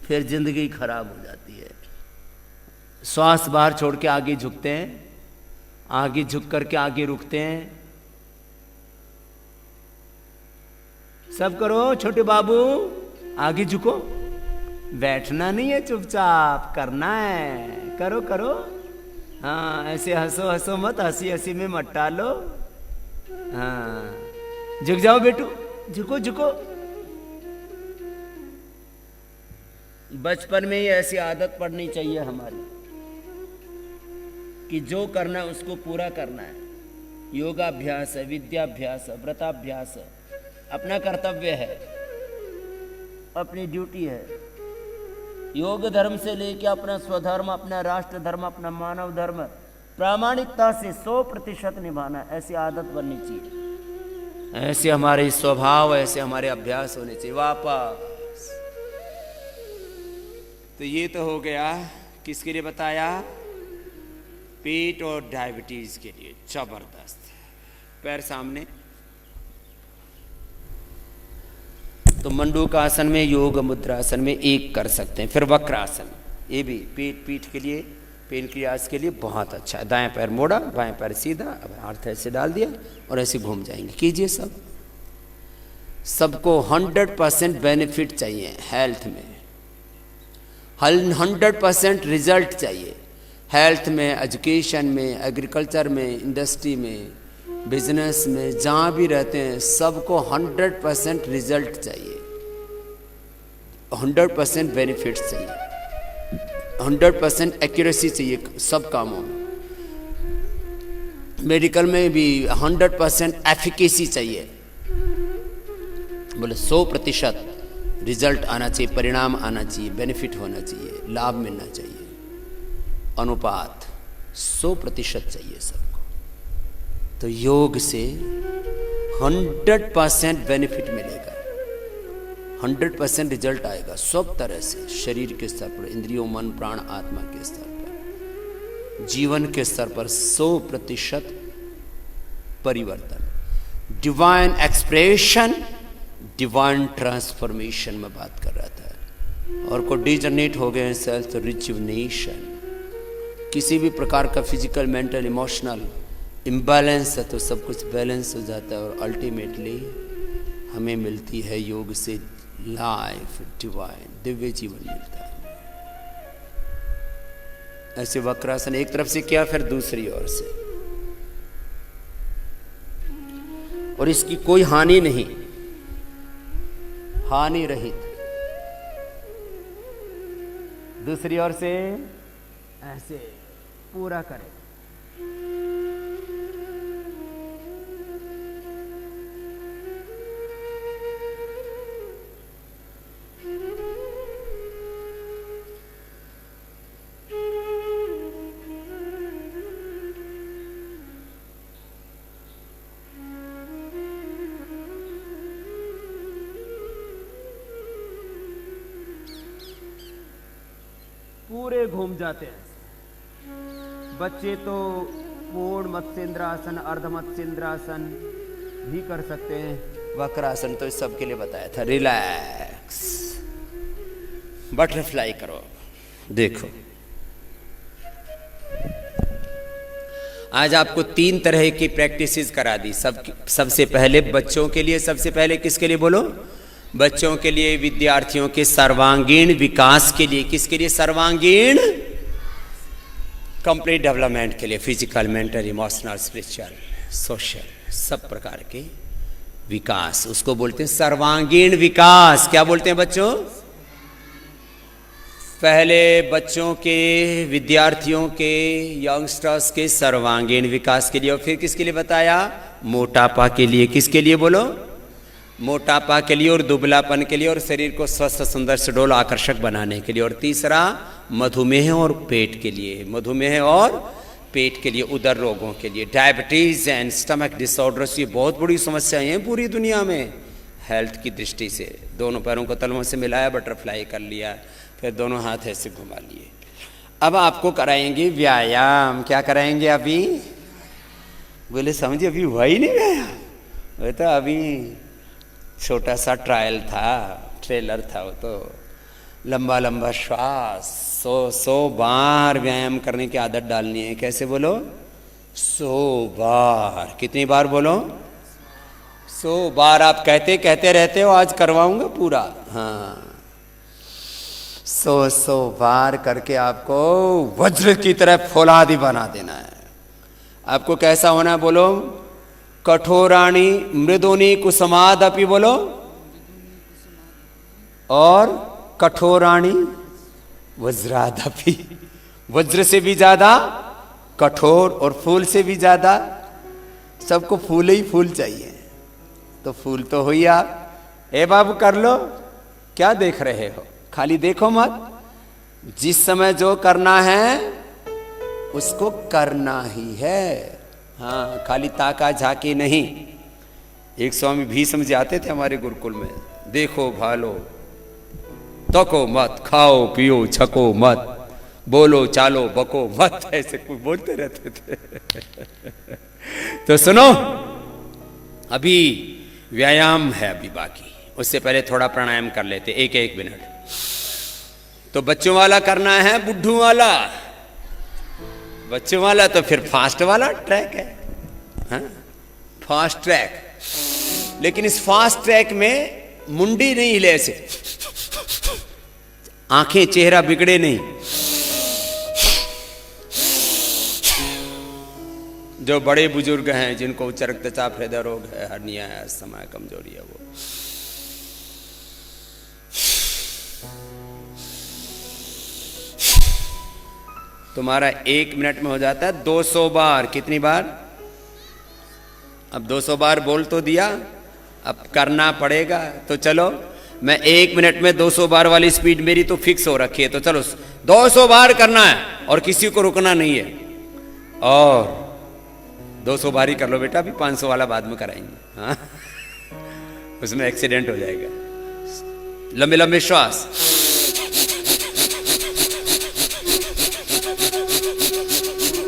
फिर जिंदगी खराब हो जाती है। श्वास बाहर छोड़ के आगे झुकते हैं, आगे झुक करके आगे रुकते हैं। सब करो छोटे बाबू, आगे झुको। बैठना नहीं है, चुपचाप करना है। करो करो। हाँ, ऐसे हंसो हंसो मत, हंसी हंसी में मत टालो। हाँ, झुक जाओ बेटू, झुको झुको। बचपन में ही ऐसी आदत पड़नी चाहिए हमारी कि जो करना है उसको पूरा करना है। योगाभ्यास है, विद्याभ्यास है, व्रताभ्यास है, अपना कर्तव्य है, अपनी ड्यूटी है। योग धर्म से लेके अपना स्वधर्म, अपना राष्ट्र धर्म, अपना मानव धर्म प्रामाणिकता से 100% निभाना, ऐसी आदत बननी चाहिए। ऐसे हमारे स्वभाव, ऐसे हमारे अभ्यास होने चाहिए। वापस तो ये तो हो गया, किसके लिए बताया? पेट और डायबिटीज के लिए। जबरदस्त। पैर सामने। तो मंडूकासन में, योग मुद्रासन में एक कर सकते हैं। फिर वक्रासन, ये भी पेट पीठ के लिए, पेनक्रियास के लिए बहुत अच्छा है। दाएं पैर मोड़ा, बाएं पैर सीधा, अब हाथ ऐसे डाल दिया और ऐसे घूम जाएंगे। कीजिए सब। सबको 100% बेनिफिट चाहिए हेल्थ में, 100% रिजल्ट चाहिए हेल्थ में, एजुकेशन में, एग्रीकल्चर में, इंडस्ट्री में, बिजनेस में, जहाँ भी रहते हैं सबको 100% रिजल्ट चाहिए, 100% बेनिफिट चाहिए, 100% एक्यूरेसी चाहिए सब कामों में। मेडिकल में भी 100% एफिकेसी चाहिए। बोले 100% रिजल्ट आना चाहिए, परिणाम आना चाहिए, बेनिफिट होना चाहिए, लाभ मिलना चाहिए। अनुपात 100% चाहिए सबको। तो योग से 100% बेनिफिट मिलेगा, 100% रिजल्ट आएगा सब तरह से, शरीर के स्तर पर, इंद्रियों, मन, प्राण, आत्मा के स्तर पर। जीवन के स्तर पर 100% परिवर्तन, डिवाइन एक्सप्रेशन, डिवाइन ट्रांसफॉर्मेशन में बात कर रहा था। और को डिजनरेट हो गए सेल्फ रिजुवनेशन। किसी भी प्रकार का फिजिकल, मेंटल, इमोशनल इम्बैलेंस है तो सब कुछ बैलेंस हो जाता है और अल्टीमेटली हमें मिलती है योग से लाइफ, डिवाइन, दिव्य जीवन मिलता है। ऐसे वक्रासन एक तरफ से किया, फिर दूसरी ओर से, और इसकी कोई हानि नहीं, हानि रहित। दूसरी ओर से ऐसे पूरा करें। पूरे घूम जाते हैं। बच्चे तो पूर्ण मत्स्येंद्रासन, अर्ध मत्स्येंद्रासन भी कर सकते हैं। वक्रासन तो इस सब के लिए बताया था। रिलैक्स, बटरफ्लाई करो। देखो आज आपको 3 तरह की प्रैक्टिसेस करा दी। सबसे पहले बच्चों के लिए, सबसे पहले किसके लिए बोलो? बच्चों के लिए, विद्यार्थियों के सर्वांगीण विकास के लिए। किसके लिए? सर्वांगीण कंप्लीट डेवलपमेंट के लिए, physical, mental, emotional, spiritual, social, सब प्रकार के विकास, उसको बोलते हैं सर्वांगीण विकास। क्या बोलते हैं बच्चों? पहले बच्चों के, विद्यार्थियों के, यंगस्टर्स के सर्वांगीण विकास के लिए, और फिर किसके लिए बताया? मोटापा के लिए। किसके लिए बोलो? मोटापा के लिए और दुबलापन के लिए, और शरीर को स्वस्थ, सुंदर, सुडौल, आकर्षक बनाने के लिए। और तीसरा मधुमेह और पेट के लिए, मधुमेह और पेट के लिए, उदर रोगों के लिए, डायबिटीज एंड स्टमक डिसऑर्डर्स। ये बहुत बड़ी समस्याएं हैं पूरी दुनिया में हेल्थ की दृष्टि से। दोनों पैरों को तलवों से मिलाया, बटरफ्लाई कर लिया, फिर दोनों हाथ ऐसे घुमा लिए। अब आपको कराएंगे व्यायाम। क्या कराएंगे अभी? बोले समझिए अभी हुआ ही नहीं व्यायाम, वो तो अभी छोटा सा ट्रायल था, ट्रेलर था वो तो। लंबा लंबा श्वास, 100 बार व्यायाम करने की आदत डालनी है। कैसे बोलो? 100 बार। कितनी बार बोलो? 100 बार। आप कहते कहते रहते हो, आज करवाऊंगा पूरा। हाँ, 100 बार करके आपको वज्र की तरह फौलादी बना देना है। आपको कैसा होना है बोलो? कठोराणी मृदुनी कुसुमादपि बोलो, और कठोराणी वज्रादपि। वज्र से भी ज्यादा कठोर और फूल से भी ज्यादा। सबको फूल ही फूल चाहिए, तो फूल तो हुई आप। ए बाबू कर लो, क्या देख रहे हो? खाली देखो मत, जिस समय जो करना है उसको करना ही है। हाँ, खाली ताका झाकी नहीं। एक स्वामी भीष्म जी आते थे हमारे गुरुकुल में। देखो भालो, तको मत, खाओ पियो छको मत, बोलो चालो बको मत, ऐसे कुछ बोलते रहते थे। तो सुनो, अभी व्यायाम है अभी बाकी, उससे पहले थोड़ा प्राणायाम कर लेते, 1 मिनट। तो बच्चों वाला करना है, बुद्धू वाला? बच्चों वाला तो फिर फास्ट वाला ट्रैक है। हाँ? Fast track. लेकिन इस फास्ट ट्रैक में मुंडी नहीं हिले ऐसे, आंखें, चेहरा बिगड़े नहीं। जो बड़े बुजुर्ग हैं, जिनको उच्च रक्तचाप, हृदय रोग है, हर्निया है, अस्थमा, कमजोरी है, वो तुम्हारा 1 मिनट में हो जाता है 200 बार। कितनी बार? अब 200 बार बोल तो दिया, अब करना पड़ेगा। तो चलो, मैं 1 मिनट में 200 बार वाली स्पीड मेरी तो फिक्स हो रखी है, तो चलो 200 बार करना है और किसी को रुकना नहीं है। और 200 बार ही कर लो बेटा, अभी 500 वाला बाद में कराएंगे। हाँ, उसमें एक्सीडेंट हो जाएगा। लंबे लंबे श्वास, 1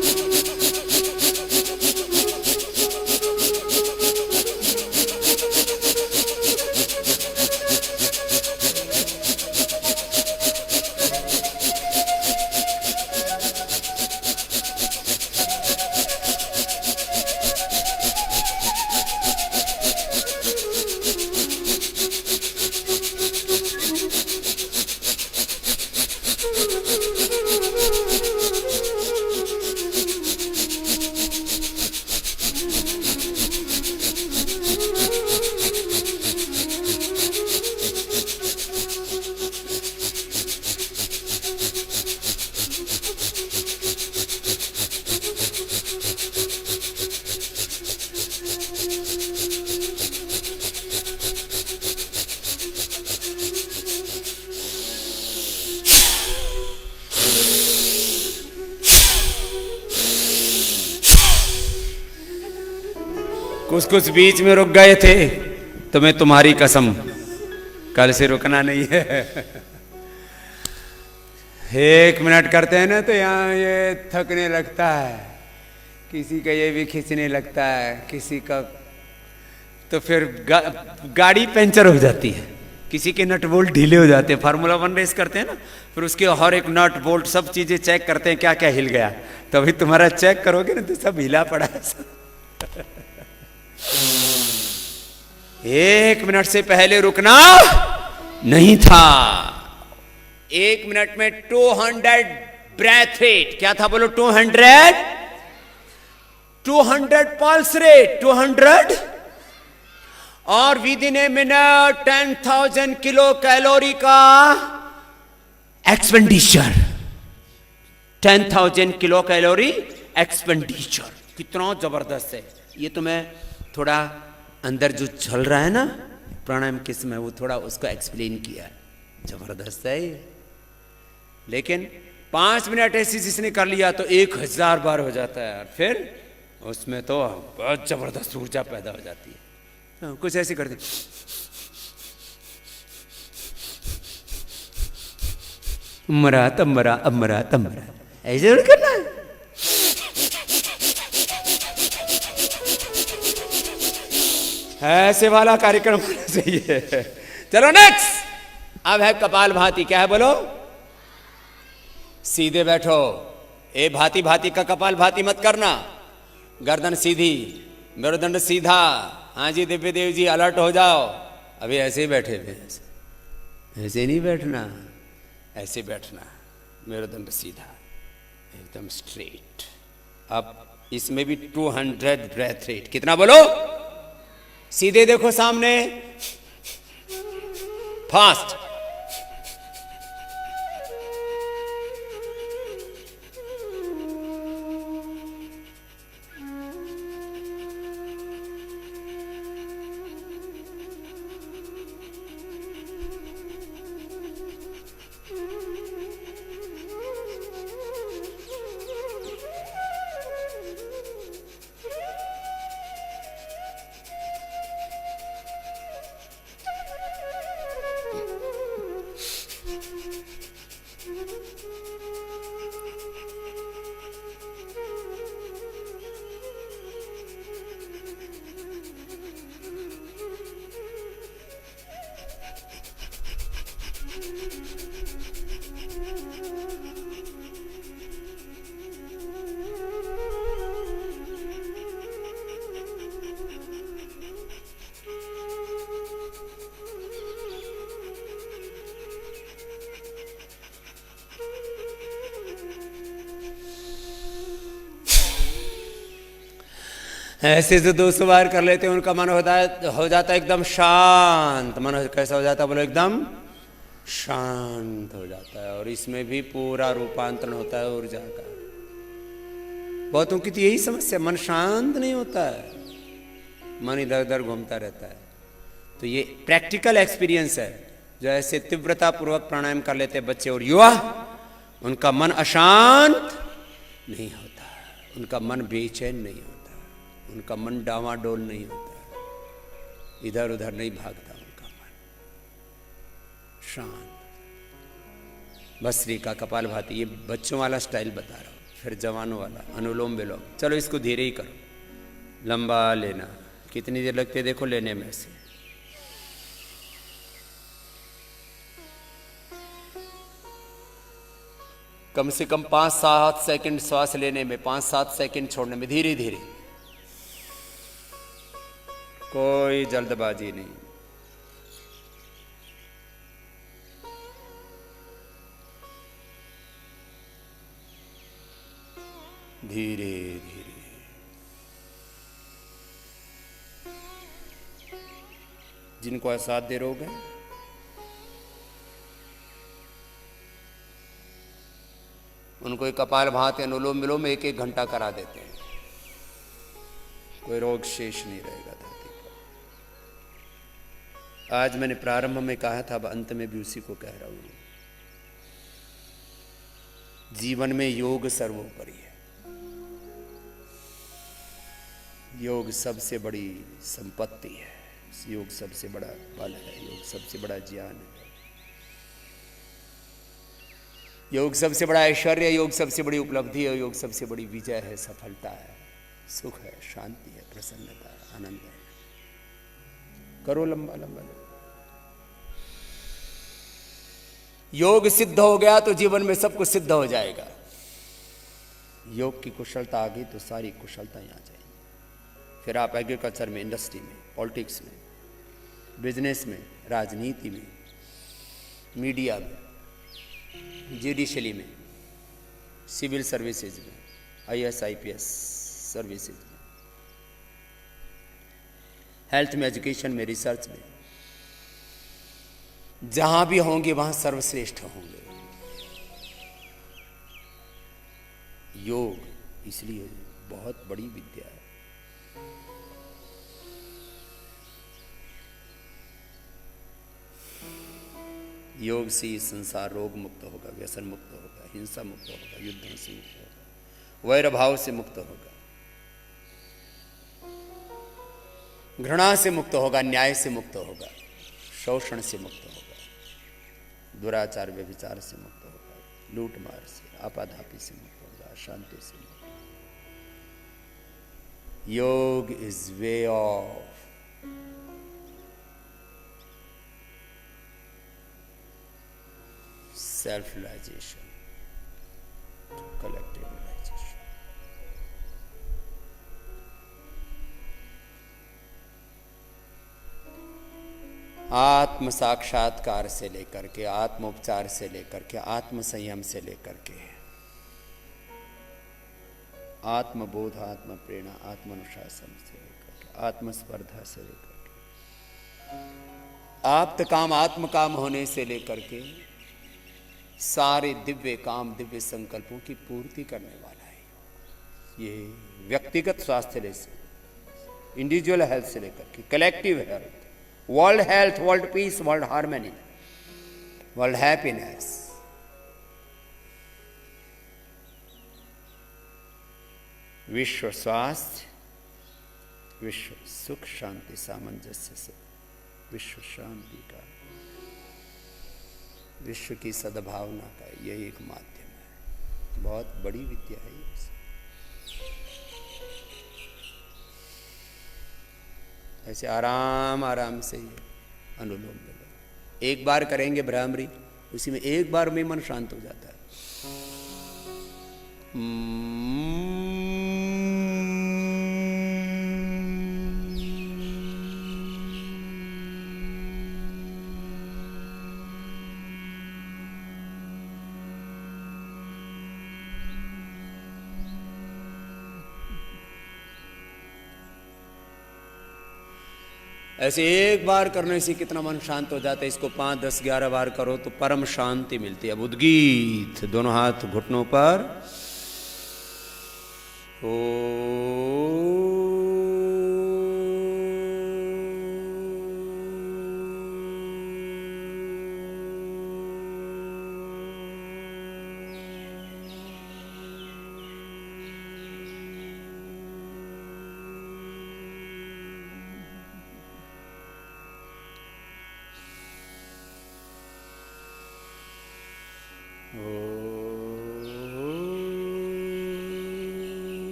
कुछ कुछ बीच में रुक गए थे, तो मैं तुम्हारी कसम कल से रुकना नहीं है। 1 मिनट करते हैं ना तो यहाँ ये थकने लगता है, किसी का ये भी खींचने लगता है, किसी का तो फिर गाड़ी पंचर हो जाती है, किसी के नट बोल्ट ढीले हो जाते हैं। फार्मूला 1 रेस करते हैं ना, फिर उसके हर एक नट बोल्ट सब चीजें चेक करते हैं क्या क्या हिल गया, तो अभी तुम्हारा चेक करोगे ना तो सब हिला पड़ा है। 1 मिनट से पहले रुकना नहीं था। 1 मिनट में 200 ब्रेथ रेट, क्या था बोलो? 200 पल्स रेट, 200, और with in a minute 10,000 kilo calorie का एक्सपेंडिचर। 10,000 किलो कैलोरी एक्सपेंडिचर, कितना जबरदस्त है ये। तो मैं थोड़ा अंदर जो चल रहा है ना प्राणायाम के समय, वो थोड़ा उसको एक्सप्लेन किया, जबरदस्त है ये। लेकिन 5 मिनट ऐसे जिसने कर लिया तो 1000 बार हो जाता है यार, फिर उसमें तो बहुत जबरदस्त ऊर्जा पैदा हो जाती है। कुछ ऐसे करते, मरा तब मरा, अब मरा तब मरा, ऐसे जरूर करना है। ऐसे वाला कार्यक्रम होना चाहिए। चलो नेक्स्ट, अब है कपाल भाती। क्या है बोलो? सीधे बैठो। ए भांति भांति का कपाल भाती मत करना। गर्दन सीधी, मेरुदंड सीधा। हाँ जी दिव्य देव जी अलर्ट हो जाओ। अभी ऐसे ही बैठे हुए, ऐसे नहीं बैठना, ऐसे बैठना, मेरुदंड सीधा, एकदम स्ट्रेट। अब इसमें भी 200 ब्रेथ रेट। कितना बोलो? सीधे देखो सामने, फास्ट। ऐसे जो 200 बार कर लेते हैं उनका मन हो जाता है एकदम शांत। मन कैसा हो जाता है बोलो? एकदम शांत हो जाता है। और इसमें भी पूरा रूपांतरण होता है ऊर्जा का। बहुतों की तो यही समस्या, मन शांत नहीं होता है, मन इधर उधर घूमता रहता है। तो ये प्रैक्टिकल एक्सपीरियंस है। जो ऐसे तीव्रता पूर्वक प्राणायाम कर लेते हैं बच्चे और युवा, उनका मन अशांत नहीं होता, उनका मन बेचैन नहीं होता, उनका मन डावाडोल नहीं होता, इधर उधर नहीं भागता, उनका मन शांत। भस्त्री का कपाल भाती, ये बच्चों वाला स्टाइल बता रहा हूं। फिर जवानों वाला अनुलोम विलोम। चलो इसको धीरे ही करो, लंबा लेना। कितनी देर लगती है देखो लेने में से। कम से कम 5-7 सेकंड श्वास लेने में, 5-7 सेकंड छोड़ने में, धीरे धीरे, कोई जल्दबाजी नहीं। धीरे धीरे। जिनको असाध्य रोग है उनको एक कपाल भाती अनुलोम विलोम 1-1 घंटा करा देते हैं, कोई रोग शेष नहीं रहेगा धरती पर। आज मैंने प्रारंभ में कहा था, अब अंत में भी उसी को कह रहा हूं। जीवन में योग सर्वोपरि है। योग सबसे बड़ी संपत्ति है, योग सबसे बड़ा बल है, योग सबसे बड़ा ज्ञान है, योग सबसे बड़ा ऐश्वर्य, योग सबसे बड़ी उपलब्धि है, योग सबसे बड़ी विजय है, सफलता है, सुख है, शांति है, प्रसन्नता है, आनंद है। करो लंबा लंबा। योग सिद्ध हो गया तो जीवन में सब कुछ सिद्ध हो जाएगा। योग की कुशलता आ गई तो सारी कुशलता आ जाएगी। फिर आप एग्रीकल्चर में, इंडस्ट्री में, पॉलिटिक्स में, बिजनेस में, राजनीति में, मीडिया में, जुडिशरी में, सिविल सर्विसेज में, IAS IPS सर्विसेज में, हेल्थ में, एजुकेशन में, रिसर्च में, जहां भी होंगे वहां सर्वश्रेष्ठ होंगे। योग इसलिए बहुत बड़ी विद्या है। योग से ही संसार रोग मुक्त होगा, व्यसन मुक्त होगा, हिंसा मुक्त होगा, युद्धों से मुक्त होगा, वैर भाव से मुक्त होगा, घृणा से मुक्त होगा, न्याय से मुक्त होगा, शोषण से मुक्त होगा, दुराचार व्यभिचार से मुक्त होगा, लूट मार से, आपाधापी से मुक्त होगा, शांति से मुक्त होगा। Yoga is way of self realisation to collective realisation. आत्म साक्षात्कार से लेकर के, आत्मोपचार से लेकर के, आत्म संयम से लेकर के, आत्मबोध, आत्म प्रेरणा, आत्मानुशासन से लेकर के, आत्मस्पर्धा से लेकर के, आप्त काम आत्म काम होने से लेकर के सारे दिव्य काम, दिव्य संकल्पों की पूर्ति करने वाला है। ये व्यक्तिगत स्वास्थ्य से, इंडिविजुअल हेल्थ से लेकर के collective health, world health, world peace, world harmony, world happiness, विश्व स्वास्थ्य, विश्व सुख शांति सामंजस्य से, विश्व शांति का, विश्व की सद्भावना का यही एक माध्यम है। बहुत बड़ी विद्या है ये। ऐसे आराम आराम से ये अनुलोम विलोम एक बार करेंगे भ्रामरी, उसी में एक बार में मन शांत हो जाता है। ऐसे एक बार करने से कितना मन शांत हो जाता है। इसको 5, 10, 11 बार करो तो परम शांति मिलती है। अब उद्गीत, दोनों हाथ घुटनों पर,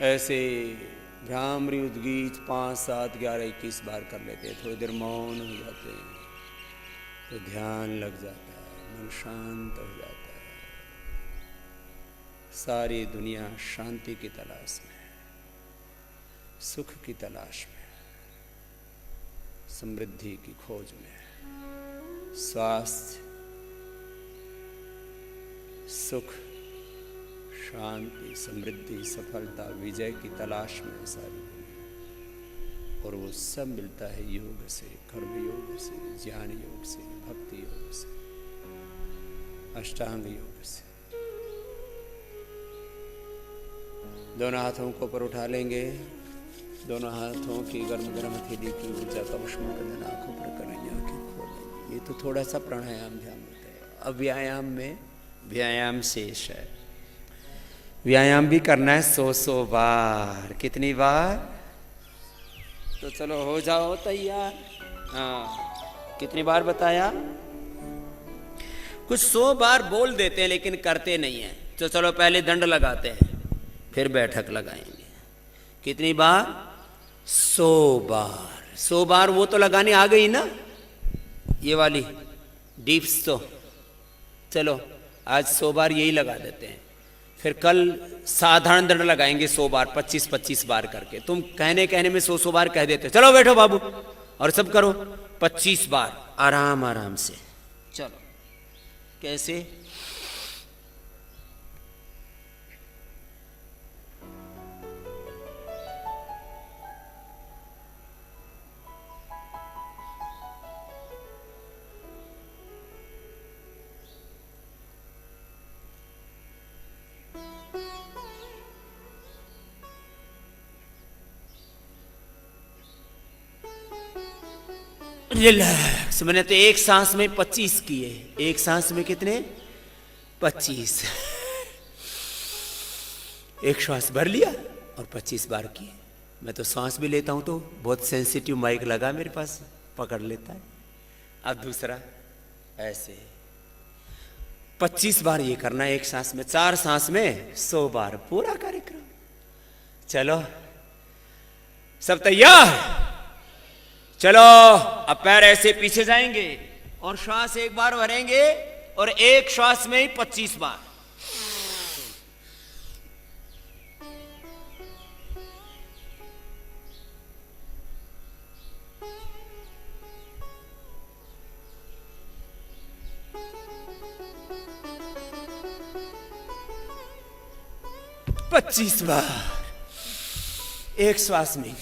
ऐसे भ्रामरी उद्गीत 5, 7, 11, 21 बार कर लेते हैं। थोड़ी देर मौन हो जाते हैं तो ध्यान लग जाता है, मन शांत हो जाता है। सारी दुनिया शांति की तलाश में है, सुख की तलाश में है, समृद्धि की खोज में है, स्वास्थ्य, सुख, शांति, समृद्धि, सफलता, विजय की तलाश में है सारी दुनिया। और वो सब मिलता है योग से, कर्म योग से, ज्ञान योग से, भक्ति योग से, अष्टांग योग से। दोनों हाथों को ऊपर उठा लेंगे। दोनों हाथों की गर्म गर्म हथेली की ऊर्जा का उष्णकंदन आंखों पर करेंगे, आंखें खोलेंगे। ये तो थोड़ा सा प्राणायाम ध्यान होता है। अब व्यायाम में व्यायाम शेष है। व्यायाम भी करना है 100 बार। कितनी बार? तो चलो हो जाओ तैयार। हाँ, कितनी बार बताया? कुछ 100 बार बोल देते हैं लेकिन करते नहीं है। तो चलो पहले दंड लगाते हैं, फिर बैठक लगाएंगे। कितनी बार? 100 बार। 100 बार वो तो लगानी आ गई ना, ये वाली डीप्स। तो चलो आज 100 बार यही लगा देते हैं। फिर कल साधारण दंड लगाएंगे 100 बार, 25-25 बार करके। तुम कहने में 100 बार कह देते। चलो बैठो बाबू और सब करो 25 बार आराम आराम से। चलो कैसे? रिलैक्स। मैंने तो एक सांस में 25 किए। एक सांस में कितने? 25। एक श्वास भर लिया और 25 बार किए। मैं तो सांस भी लेता हूं तो बहुत सेंसिटिव माइक लगा मेरे पास, पकड़ लेता है। अब दूसरा ऐसे 25 बार ये करना है एक सांस में। 4 सांस में 100 बार पूरा कार्यक्रम। चलो सब तैयार? चलो अब पैर ऐसे पीछे जाएंगे और श्वास एक बार भरेंगे और एक श्वास में ही 25 बार। पच्चीस बार एक श्वास में।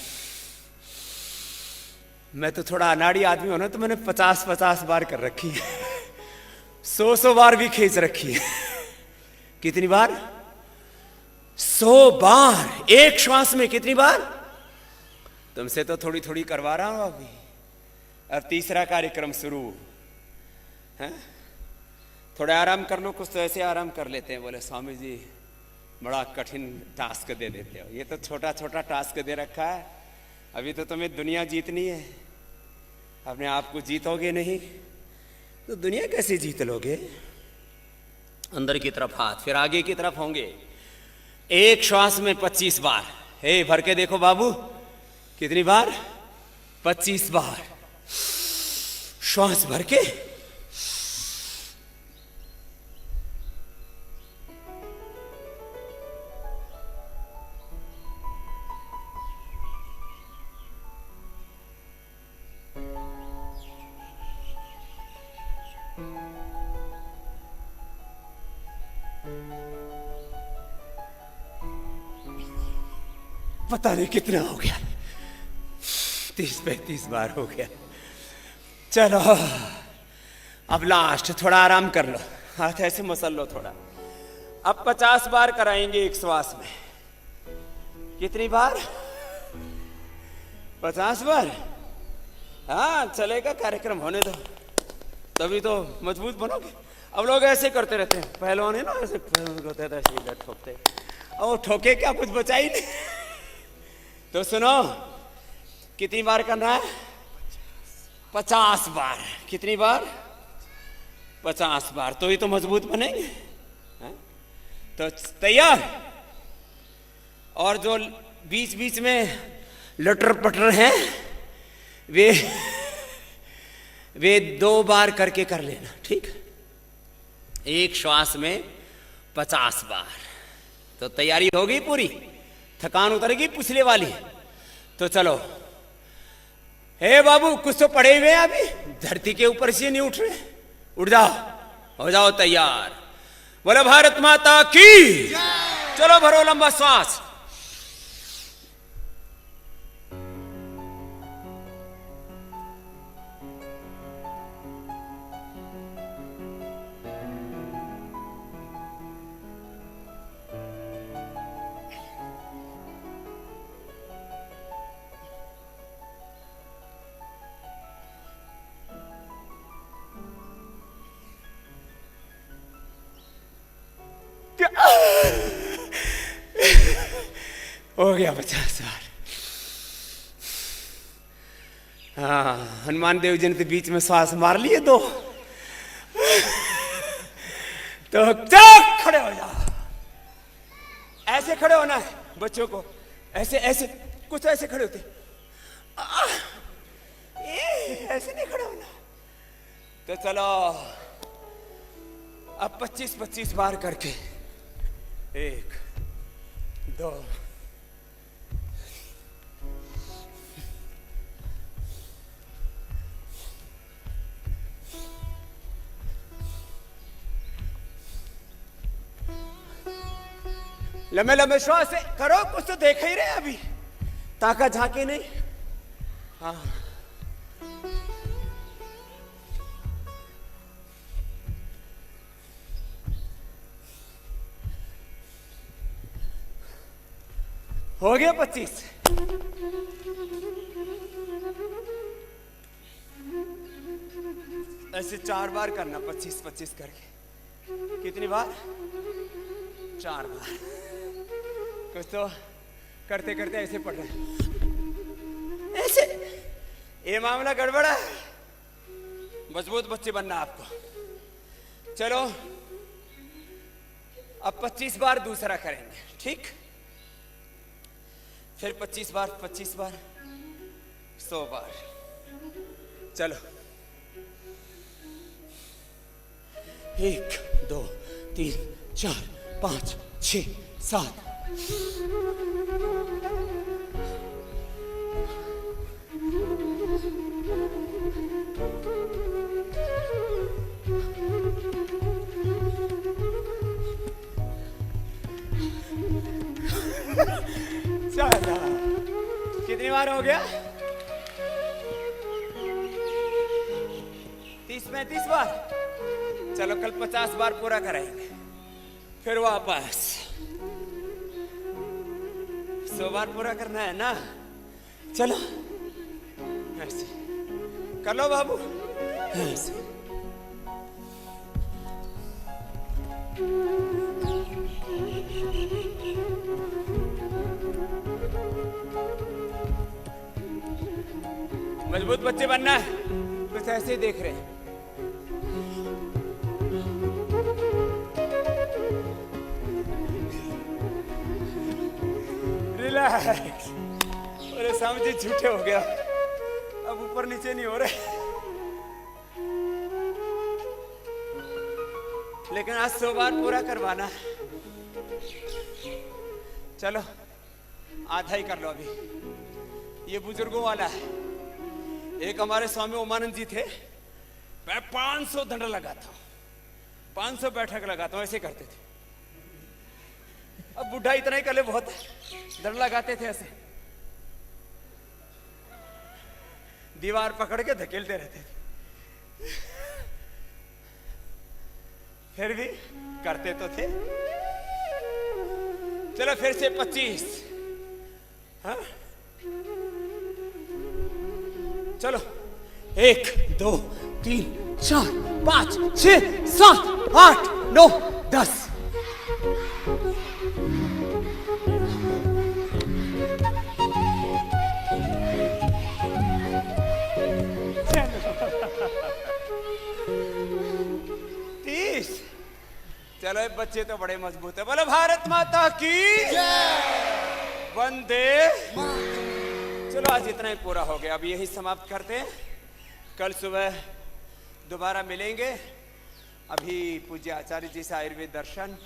मैं तो थोड़ा अनाड़ी आदमी हूं ना, तो मैंने 50-50 बार कर रखी है। 100 बार भी खींच रखी है। कितनी बार? 100 बार एक श्वास में। कितनी बार? तुमसे तो थोड़ी थोड़ी करवा रहा हूं अभी। अब तीसरा कार्यक्रम शुरू है। थोड़ा आराम कर लो। कुछ तो ऐसे आराम कर लेते हैं। बोले स्वामी जी बड़ा कठिन टास्क दे देते हो। ये तो छोटा छोटा टास्क दे रखा है। अभी तो तुम्हें दुनिया जीतनी है। अपने आप को जीतोगे नहीं तो दुनिया कैसे जीत लोगे? अंदर की तरफ हाथ, फिर आगे की तरफ होंगे। एक श्वास में 25 बार। हे भर के देखो बाबू, कितनी बार? 25 बार। श्वास भर के। पता नहीं कितना हो गया। 30-35 बार हो गया। चलो अब लास्ट। थोड़ा आराम कर लो, हाथ ऐसे मसल लो थोड़ा। अब 50 बार कराएंगे एक श्वास में। कितनी बार? 50 बार। हाँ चलेगा, कार्यक्रम होने दो, तभी तो मजबूत बनोगे। अब लोग ऐसे करते रहते हैं, पहलवान है ना, ऐसे होते थे, सीधा ठोकते। और ठोके क्या, कुछ बचा ही नहीं। तो सुनो कितनी बार करना है? 50 बार। कितनी बार? 50 बार। तो ही तो मजबूत बनेंगे। तो तैयार? और जो बीच बीच में लटर पटर हैं वे 2 बार करके कर लेना, ठीक? एक श्वास में 50 बार। तो तैयारी हो गई पूरी, थकान उतरेगी पिछले वाली। तो चलो, हे बाबू कुछ तो पड़े हुए हैं अभी, धरती के ऊपर से नहीं उठ रहे। उठ जाओ, हो जाओ तैयार। बोलो भारत माता की। चलो भरो लंबा श्वास। हो गया 50 बार। हाँ, हनुमान देव जी ने तो बीच में श्वास मार लिए दो। तो चुप खड़े हो जाओ। ऐसे खड़े होना है बच्चों को, ऐसे ऐसे कुछ ऐसे खड़े होते, ऐसे नहीं खड़े होना। तो चलो अब 25-25 बार करके 1 2 लंबे लंबे श्वास से करो, कुछ तो देख ही रहे अभी, ताका झांके नहीं। हाँ हो गया 25। ऐसे 4 बार करना, 25-25 करके। कितनी बार? 4 बार। कुछ तो करते करते ऐसे पढ़ रहे हैं, ऐसे। ये मामला गड़बड़ है, मजबूत बच्चे बनना आपको। चलो अब 25 बार दूसरा करेंगे, ठीक? फिर 25 बार 100 बार। चलो 1 2 3 4 5 6 7। चलो कितनी बार हो गया? 30-35 बार। चलो कल 50 बार पूरा कराएंगे, फिर वापस 100 बार पूरा करना है ना। चलो ऐसे कर लो बाबू, ऐसे। मजबूत बच्चे बनना है, कुछ ऐसे ही देख रहे हैं। रिलैक्स। अरे समझे झूठे हो गया, अब ऊपर नीचे नहीं हो रहे, लेकिन आज 100 बार पूरा करवाना है। चलो आधा ही कर लो अभी, ये बुजुर्गों वाला है। एक हमारे स्वामी उमानंद जी थे, मैं 500 दंड लगाता हूं, 500 बैठक लगाता हूं, ऐसे करते थे। अब बुढ़ा इतना ही कर ले बहुत है, दंड लगाते थे ऐसे, दीवार पकड़ के धकेलते रहते थे, फिर भी करते तो थे। चलो फिर से 25। हाँ चलो 1 2 3 4 5 6 7 8 9 10। चलो ये बच्चे तो बड़े मजबूत है। बोलो भारत माता की वंदे। चलो आज इतना ही पूरा हो गया, अब यही समाप्त करते हैं। कल सुबह दोबारा मिलेंगे। अभी पूज्य आचार्य जी से आयुर्वेद दर्शन,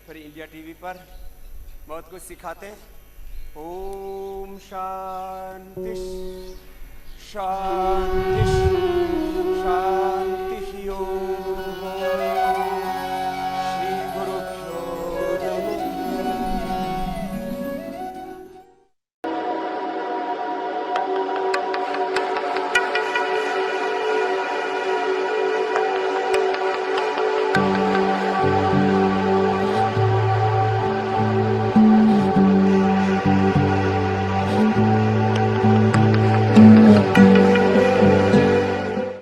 फिर इंडिया टीवी पर बहुत कुछ सिखाते हैं। ओम शांति शांति शांति। ओम